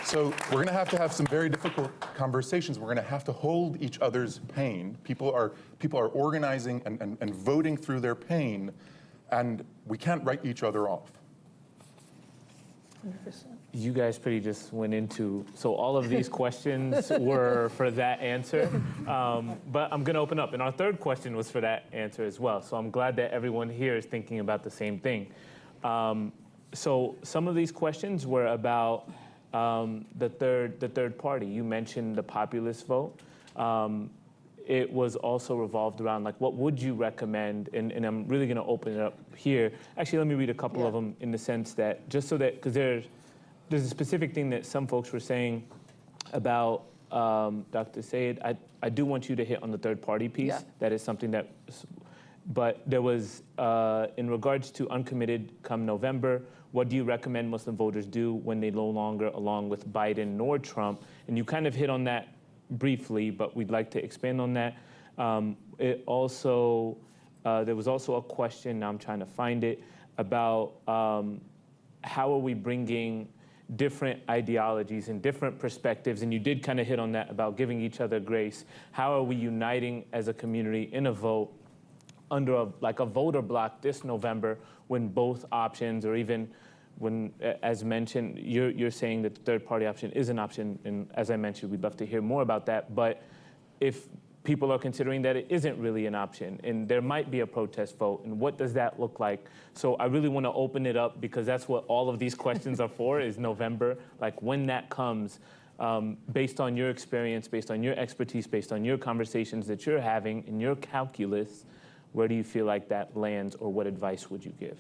So we're going to have some very difficult conversations. We're going to have to hold each other's pain. People are organizing and voting through their pain, and we can't write each other off. 100%. You guys pretty just went into, so all of these questions were for that answer, but I'm gonna open up. And our third question was for that answer as well. So I'm glad that everyone here is thinking about the same thing. So some of these questions were about the third party. You mentioned the populist vote. It was also revolved around, like, what would you recommend? And I'm really gonna open it up here. Actually, let me read a couple of them in the sense that, just so that, because there's a specific thing that some folks were saying about Dr. Sayed. I do want you to hit on the third party piece. Yeah. That is something that, but there was, in regards to uncommitted come November, what do you recommend Muslim voters do when they no longer along with Biden nor Trump? And you kind of hit on that briefly, but we'd like to expand on that. It also, there was also a question, now I'm trying to find it, about how are we bringing different ideologies and different perspectives, and you did kind of hit on that about giving each other grace. How are we uniting as a community in a vote under a voter block this November when both options, or even when, as mentioned, you're saying that the third party option is an option, and as I mentioned, we'd love to hear more about that. But if people are considering that it isn't really an option, and there might be a protest vote, and what does that look like? So I really want to open it up, because that's what all of these questions are for, is November, like when that comes, based on your experience, based on your expertise, based on your conversations that you're having in your calculus, where do you feel like that lands, or what advice would you give?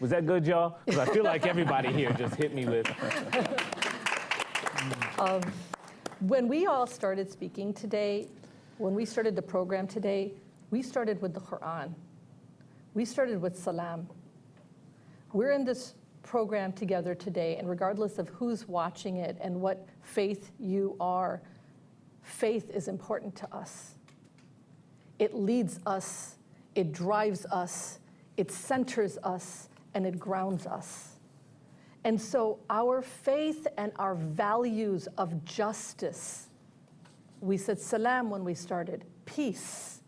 Was that good, y'all? Because I feel like everybody here just hit me with. When we all started speaking today, when we started the program today, we started with the Quran. We started with Salam. We're in this program together today, and regardless of who's watching it and what faith you are, faith is important to us. It leads us, it drives us, it centers us, and it grounds us. And so our faith and our values of justice, we said salam when we started, peace,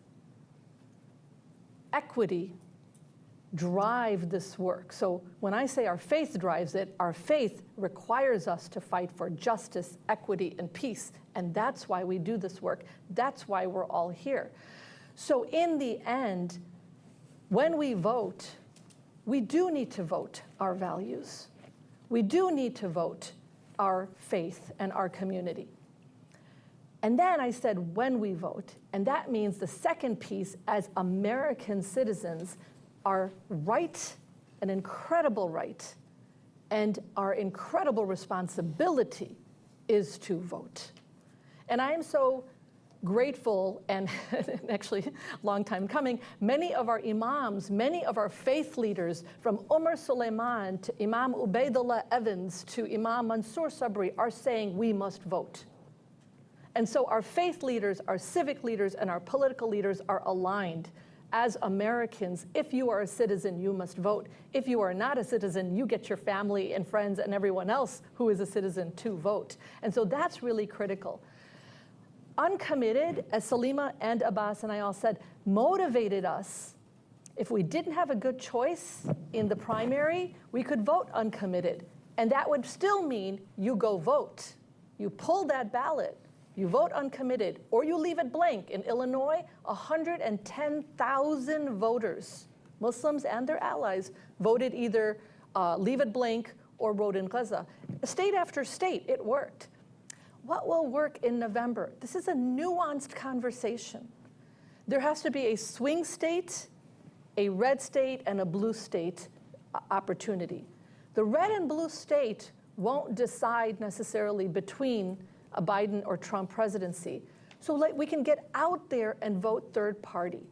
equity, drive this work. So when I say our faith drives it, our faith requires us to fight for justice, equity, and peace. And that's why we do this work. That's why we're all here. So in the end, when we vote, we do need to vote our values. We do need to vote our faith and our community. And then I said, when we vote, and that means the second piece, as American citizens, our right, an incredible right, and our incredible responsibility is to vote. And I am so grateful, and actually a long time coming, many of our imams, many of our faith leaders, from Umar Suleiman to Imam Ubaidullah Evans to Imam Mansour Sabri, are saying we must vote. And so our faith leaders, our civic leaders, and our political leaders are aligned. As Americans, if you are a citizen, you must vote. If you are not a citizen, you get your family and friends and everyone else who is a citizen to vote. And so that's really critical. Uncommitted, as Salima and Abbas and I all said, motivated us. If we didn't have a good choice in the primary, we could vote uncommitted. And that would still mean you go vote. You pull that ballot, you vote uncommitted, or you leave it blank. In Illinois, 110,000 voters, Muslims and their allies, voted either leave it blank or vote in Gaza. State after state, it worked. What will work in November? This is a nuanced conversation. There has to be a swing state, a red state, and a blue state opportunity. The red and blue state won't decide necessarily between a Biden or Trump presidency. So we can get out there and vote third party.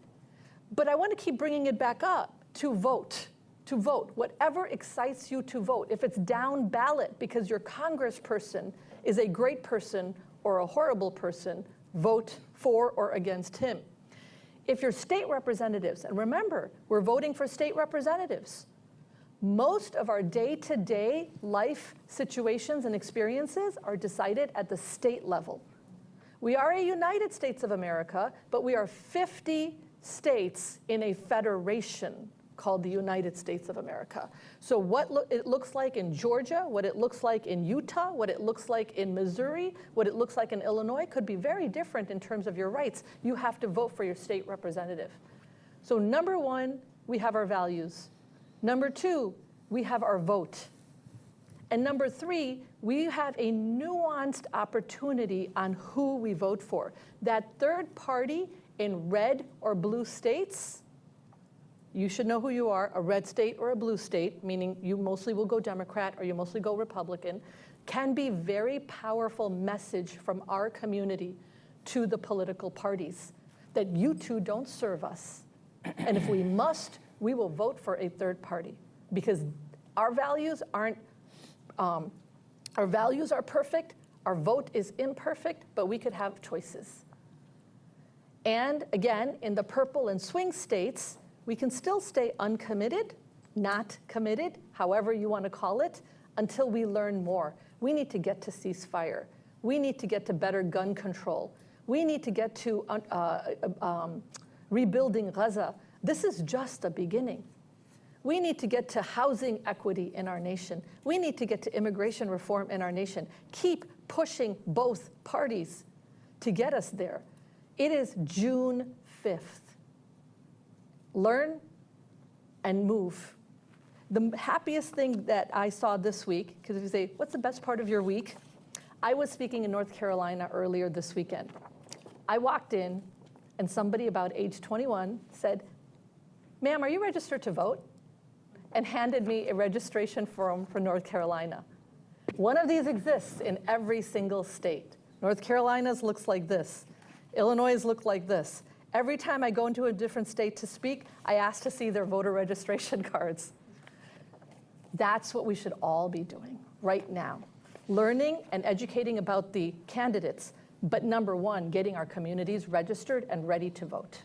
But I want to keep bringing it back up to vote. To vote, whatever excites you to vote. If it's down ballot because your congressperson is a great person or a horrible person, vote for or against him. If your state representatives, and remember, we're voting for state representatives. Most of our day-to-day life situations and experiences are decided at the state level. We are a United States of America, but we are 50 states in a federation called the United States of America. So what it looks like in Georgia, what it looks like in Utah, what it looks like in Missouri, what it looks like in Illinois could be very different in terms of your rights. You have to vote for your state representative. So number one, we have our values. Number two, we have our vote. And number three, we have a nuanced opportunity on who we vote for. That third party in red or blue states, you should know who you are, a red state or a blue state, meaning you mostly will go Democrat or you mostly go Republican, can be very powerful message from our community to the political parties that you two don't serve us. And if we must, we will vote for a third party because our values aren't, our values are perfect, our vote is imperfect, but we could have choices. And again, in the purple and swing states, we can still stay uncommitted, not committed, however you want to call it, until we learn more. We need to get to ceasefire. We need to get to better gun control. We need to get to rebuilding Gaza. This is just a beginning. We need to get to housing equity in our nation. We need to get to immigration reform in our nation. Keep pushing both parties to get us there. It is June 5th. Learn and move. The happiest thing that I saw this week, because if you say, what's the best part of your week? I was speaking in North Carolina earlier this weekend. I walked in and somebody about age 21 said, ma'am, are you registered to vote? And handed me a registration form for North Carolina. One of these exists in every single state. North Carolina's looks like this. Illinois' look like this. Every time I go into a different state to speak, I ask to see their voter registration cards. That's what we should all be doing right now. Learning and educating about the candidates, but number one, getting our communities registered and ready to vote.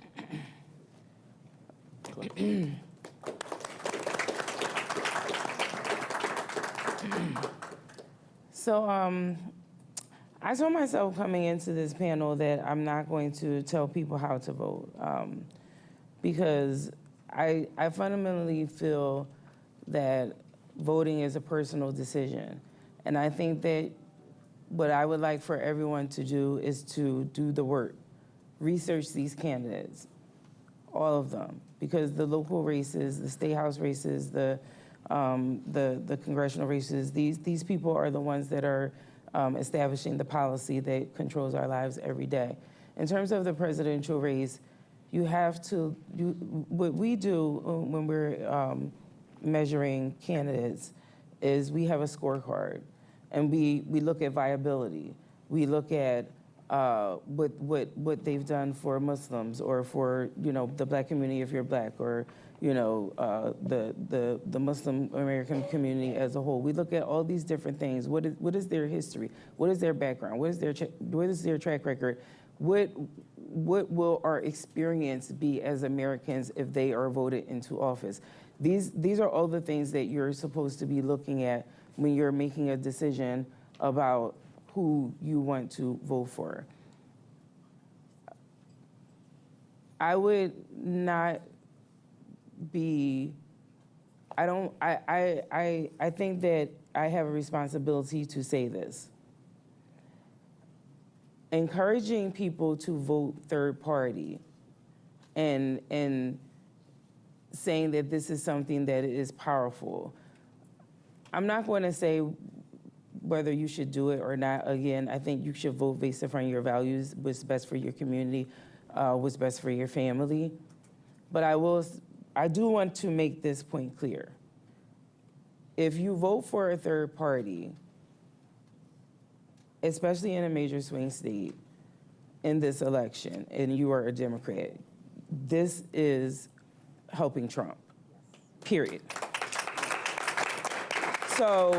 So I told myself coming into this panel that I'm not going to tell people how to vote because I fundamentally feel that voting is a personal decision. And I think that what I would like for everyone to do is to do the work, research these candidates, all of them, because the local races, the state house races, the congressional races, these people are the ones that are establishing the policy that controls our lives every day. In terms of the presidential race, you have to, what we do when we're measuring candidates is we have a scorecard and we look at viability. We look at what they've done for Muslims or for, the black community if you're black, or the Muslim American community as a whole. We look at all these different things. What is their history? What is their background? What is their track record? What will our experience be as Americans if they are voted into office? These are all the things that you're supposed to be looking at when you're making a decision about who you want to vote for. I would not be, I think that I have a responsibility to say this. Encouraging people to vote third party and saying that this is something that is powerful. I'm not going to say whether you should do it or not. Again, I think you should vote based upon your values, what's best for your community, what's best for your family. But I do want to make this point clear. If you vote for a third party, especially in a major swing state in this election, and you are a Democrat, this is helping Trump, period. So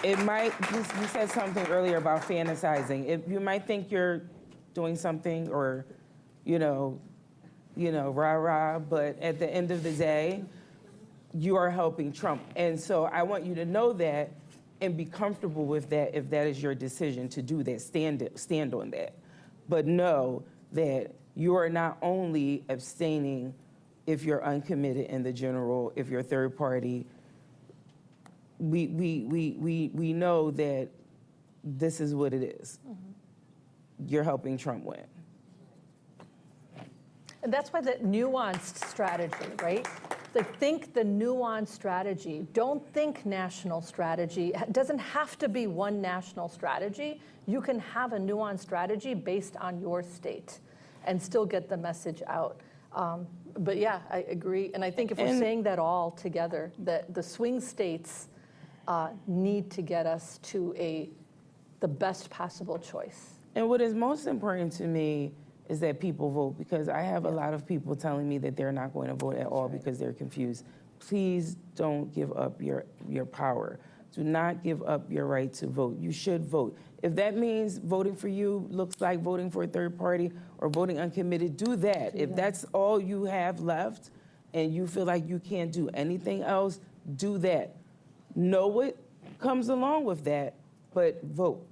it might, you said something earlier about fantasizing. You might think you're doing something or, rah-rah, but at the end of the day, you are helping Trump. And so I want you to know that and be comfortable with that if that is your decision to do that, stand on that. But know that you are not only abstaining if you're uncommitted in the general, if you're third party. We know that this is what it is. You're helping Trump win. And that's why the nuanced strategy, right? Like, think the nuanced strategy. Don't think national strategy. It doesn't have to be one national strategy. You can have a nuanced strategy based on your state and still get the message out. But yeah, I agree. And I think if we're saying that all together, that the swing states need to get us to the best possible choice. And what is most important to me is that people vote, because I have a lot of people telling me that they're not going to vote at all because they're confused. Please don't give up your power. Do not give up your right to vote. You should vote. If that means voting for you looks like voting for a third party or voting uncommitted, do that. If that's all you have left and you feel like you can't do anything else, do that. Know what comes along with that, but vote.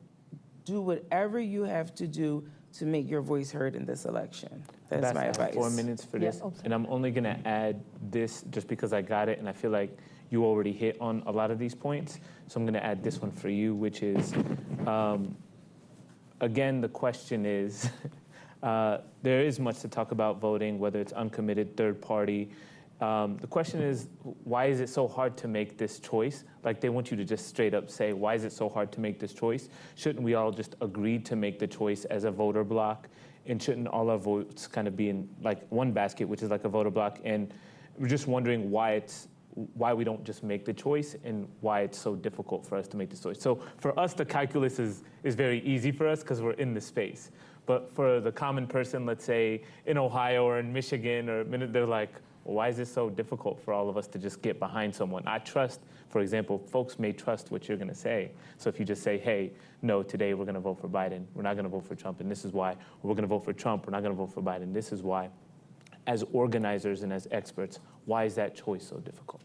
Do whatever you have to do to make your voice heard in this election. That's my advice. 4 minutes for this, and I'm only gonna add this just because I got it, and I feel like you already hit on a lot of these points. So I'm gonna add this one for you, which is, again, the question is, there is much to talk about voting, whether it's uncommitted, third party. The question is, why is it so hard to make this choice? Like, they want you to just straight up say, why is it so hard to make this choice? Shouldn't we all just agree to make the choice as a voter block? And shouldn't all our votes kind of be in like one basket, which is like a voter block? And we're just wondering why we don't just make the choice and why it's so difficult for us to make this choice. So for us, the calculus is very easy for us because we're in the space. But for the common person, let's say in Ohio or in Michigan, or they're like, well, why is it so difficult for all of us to just get behind someone? I trust, for example, folks may trust what you're going to say. So if you just say, hey, no, today we're going to vote for Biden. We're not going to vote for Trump, and this is why. Or we're going to vote for Trump. We're not going to vote for Biden. This is why. As organizers and as experts, why is that choice so difficult?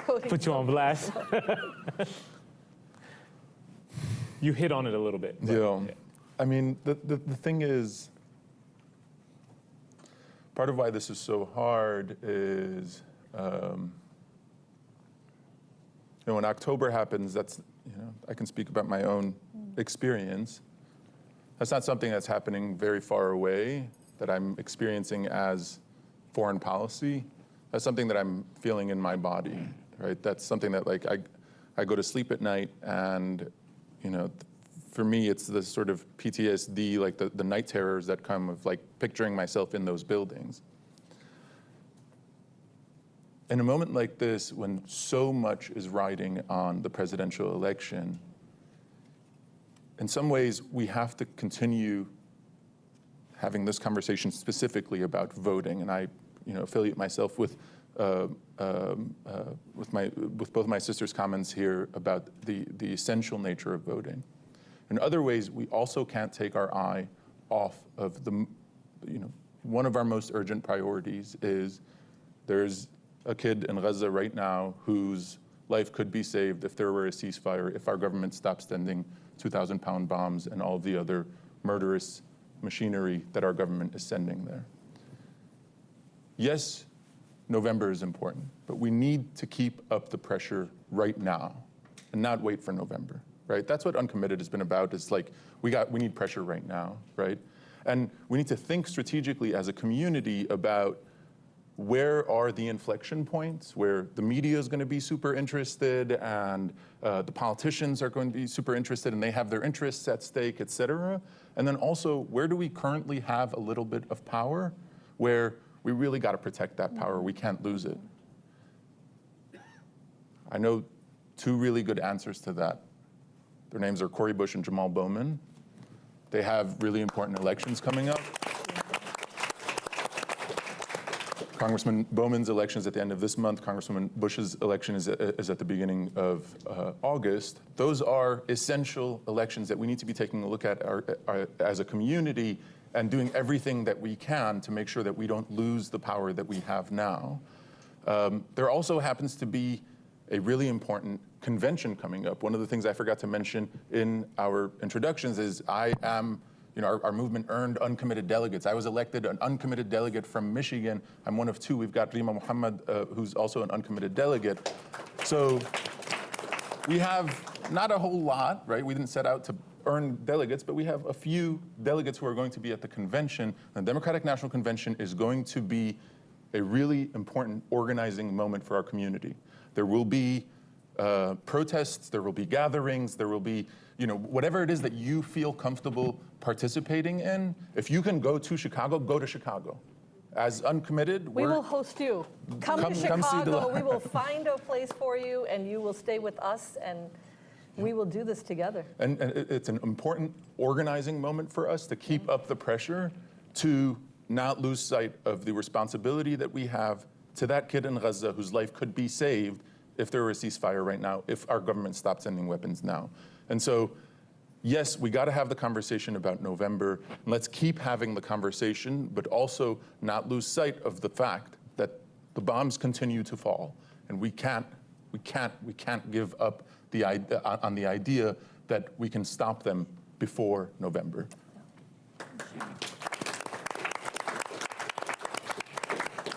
I'll put you on blast. You hit on it a little bit. Yeah. I mean, the thing is, part of why this is so hard is, when October happens, that's, I can speak about my own experience. That's not something that's happening very far away that I'm experiencing as foreign policy. That's something that I'm feeling in my body, right? That's something that, like, I go to sleep at night and, for me, it's the sort of PTSD, like the night terrors that come of like picturing myself in those buildings. In a moment like this, when so much is riding on the presidential election, in some ways we have to continue having this conversation specifically about voting. And I, affiliate myself with both my sister's comments here about the essential nature of voting. In other ways, we also can't take our eye off of one of our most urgent priorities is there's a kid in Gaza right now whose life could be saved if there were a ceasefire, if our government stopped sending 2,000-pound bombs and all the other murderous machinery that our government is sending there. Yes, November is important, but we need to keep up the pressure right now and not wait for November. Right? That's what Uncommitted has been about. It's like, we need pressure right now, right? And we need to think strategically as a community about where are the inflection points, where the media is going to be super interested and the politicians are going to be super interested and they have their interests at stake, et cetera. And then also, where do we currently have a little bit of power where we really got to protect that power? We can't lose it. I know two really good answers to that. Their names are Cori Bush and Jamal Bowman. They have really important elections coming up. Congressman Bowman's election is at the end of this month. Congresswoman Bush's election is at the beginning of August. Those are essential elections that we need to be taking a look at as a community and doing everything that we can to make sure that we don't lose the power that we have now. There also happens to be a really important convention coming up. One of the things I forgot to mention in our introductions is I am our movement earned uncommitted delegates. I was elected an uncommitted delegate from Michigan. I'm one of two. We've got Rima Muhammad, who's also an uncommitted delegate. So we have not a whole lot, right? We didn't set out to earn delegates, but we have a few delegates who are going to be at the convention. The Democratic National Convention is going to be a really important organizing moment for our community. There will be protests, there will be gatherings, there will be, whatever it is that you feel comfortable participating in. If you can go to Chicago, go to Chicago. As uncommitted, we will host you. Come to Chicago. We will find a place for you, and you will stay with us, and we will do this together. And it's an important organizing moment for us to keep up the pressure to not lose sight of the responsibility that we have to that kid in Gaza whose life could be saved if there were a ceasefire right now, if our government stopped sending weapons now. And so, yes, we got to have the conversation about November. And let's keep having the conversation, but also not lose sight of the fact that the bombs continue to fall, and we can't give up on the idea that we can stop them before November.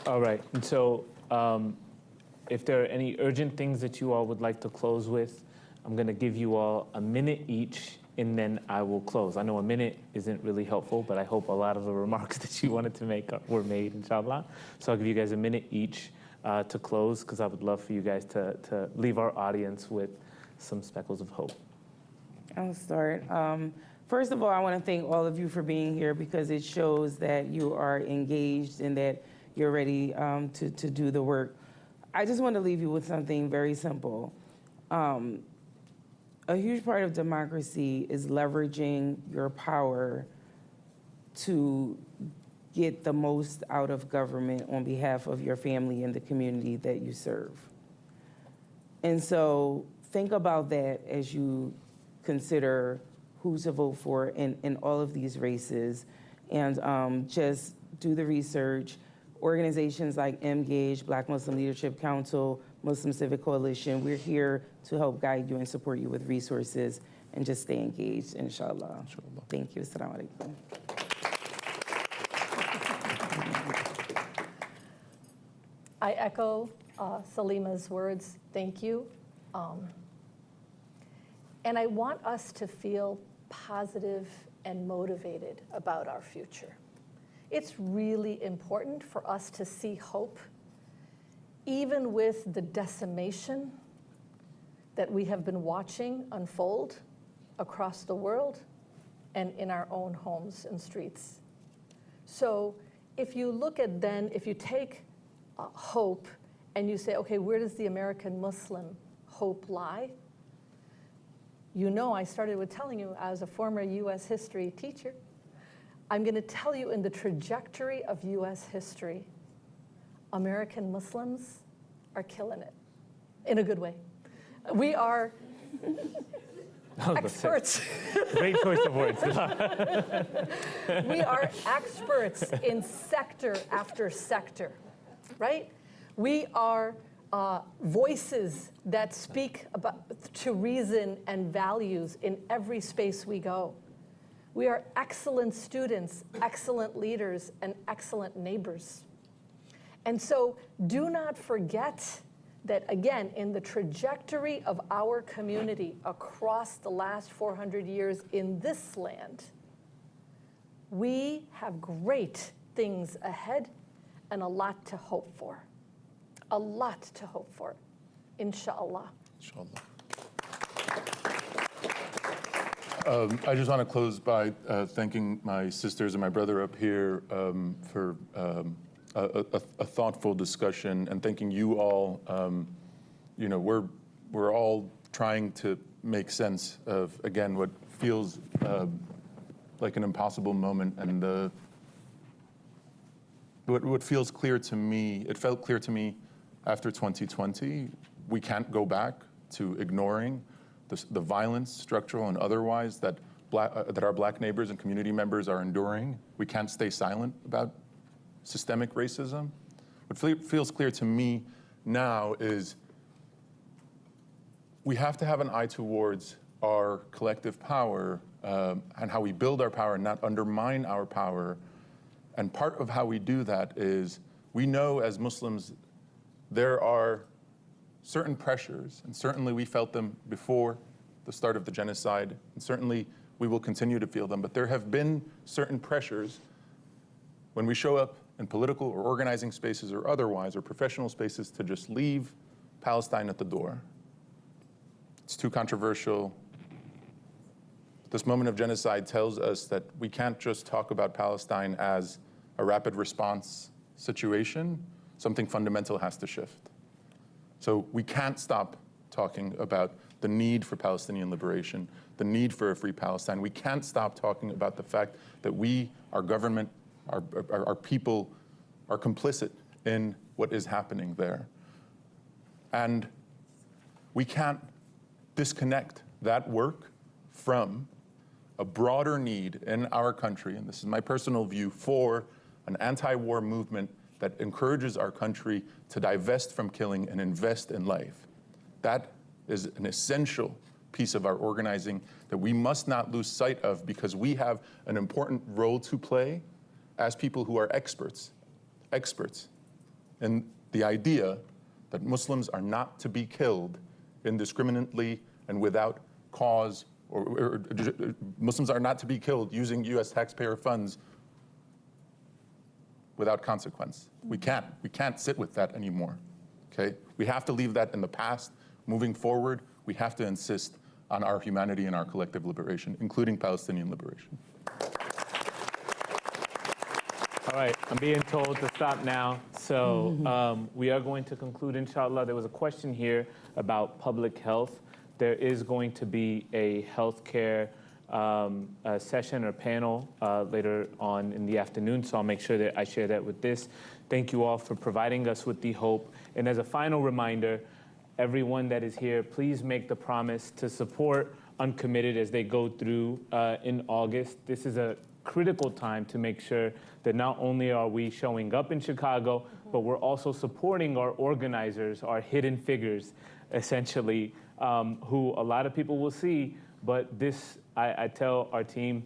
All right, and so if there are any urgent things that you all would like to close with, I'm going to give you all a minute each, and then I will close. I know a minute isn't really helpful, but I hope a lot of the remarks that you wanted to make were made, inshallah. So I'll give you guys a minute each to close, because I would love for you guys to leave our audience with some speckles of hope. I'll start. First of all, I want to thank all of you for being here, because it shows that you are engaged and that you're ready to do the work. I just want to leave you with something very simple. A huge part of democracy is leveraging your power to get the most out of government on behalf of your family and the community that you serve. And so think about that as you consider who to vote for in all of these races, and just do the research. Organizations like Emgage, Black Muslim Leadership Council, Muslim Civic Coalition, we're here to help guide you and support you with resources, and just stay engaged, inshallah. Thank you. Assalamu alaikum. I echo Salima's words. Thank you. And I want us to feel positive and motivated about our future. It's really important for us to see hope, even with the decimation that we have been watching unfold across the world and in our own homes and streets. So if you look at then, if you take hope and you say, okay, where does the American Muslim hope lie? I started with telling you, as a former US history teacher, I'm going to tell you, in the trajectory of US history, American Muslims are killing it in a good way. We are experts. Great choice of words. We are experts in sector after sector, right? We are voices that speak to reason and values in every space we go. We are excellent students, excellent leaders, and excellent neighbors. And so do not forget that, again, in the trajectory of our community across the last 400 years in this land, we have great things ahead and a lot to hope for. A lot to hope for, inshallah. Inshallah. I just want to close by thanking my sisters and my brother up here for a thoughtful discussion, and thanking you all. We're all trying to make sense of, again, what feels like an impossible moment, and what feels clear to me. It felt clear to me after 2020. We can't go back to ignoring the violence, structural and otherwise, that our Black neighbors and community members are enduring. We can't stay silent about systemic racism. What feels clear to me now is we have to have an eye towards our collective power and how we build our power and not undermine our power. And part of how we do that is we know as Muslims there are certain pressures, and certainly we felt them before the start of the genocide, and certainly we will continue to feel them, but there have been certain pressures when we show up in political or organizing spaces or otherwise, or professional spaces, to just leave Palestine at the door. It's too controversial. This moment of genocide tells us that we can't just talk about Palestine as a rapid response situation. Something fundamental has to shift. So we can't stop talking about the need for Palestinian liberation, the need for a free Palestine. We can't stop talking about the fact that we, our government, our people are complicit in what is happening there. And we can't disconnect that work from a broader need in our country, and this is my personal view, for an anti-war movement that encourages our country to divest from killing and invest in life. That is an essential piece of our organizing that we must not lose sight of, because we have an important role to play as people who are experts in the idea that Muslims are not to be killed indiscriminately and without cause, or Muslims are not to be killed using US taxpayer funds without consequence. We can't sit with that anymore, okay? We have to leave that in the past. Moving forward, we have to insist on our humanity and our collective liberation, including Palestinian liberation. All right, I'm being told to stop now. So we are going to conclude, inshallah. There was a question here about public health. There is going to be a healthcare session or panel later on in the afternoon, so I'll make sure that I share that with this. Thank you all for providing us with the hope. And as a final reminder, everyone that is here, please make the promise to support Uncommitted as they go through in August. This is a critical time to make sure that not only are we showing up in Chicago, but we're also supporting our organizers, our hidden figures, essentially, who a lot of people will see. But this, I tell our team,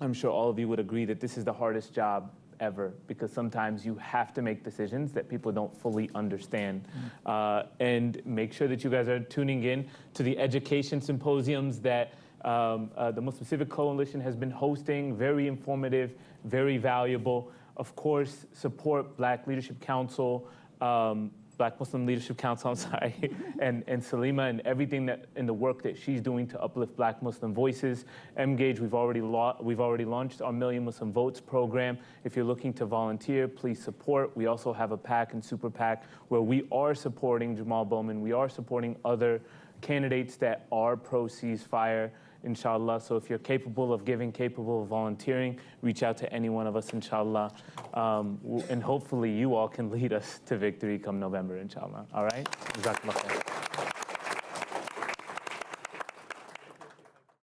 I'm sure all of you would agree that this is the hardest job ever, because sometimes you have to make decisions that people don't fully understand. And make sure that you guys are tuning in to the education symposiums that the Muslim Civic Coalition has been hosting. Very informative, very valuable. Of course, support Black Leadership Council, Black Muslim Leadership Council, I'm sorry, and Salima and everything that in the work that she's doing to uplift Black Muslim voices. Emgage, we've already launched our Million Muslim Votes program. If you're looking to volunteer, please support. We also have a PAC and Super PAC where we are supporting Jamal Bowman. We are supporting other candidates that are pro-ceasefire, inshallah. So if you're capable of giving, capable of volunteering, reach out to any one of us, inshallah. And hopefully you all can lead us to victory come November, inshallah. All right? Jazakallah khair.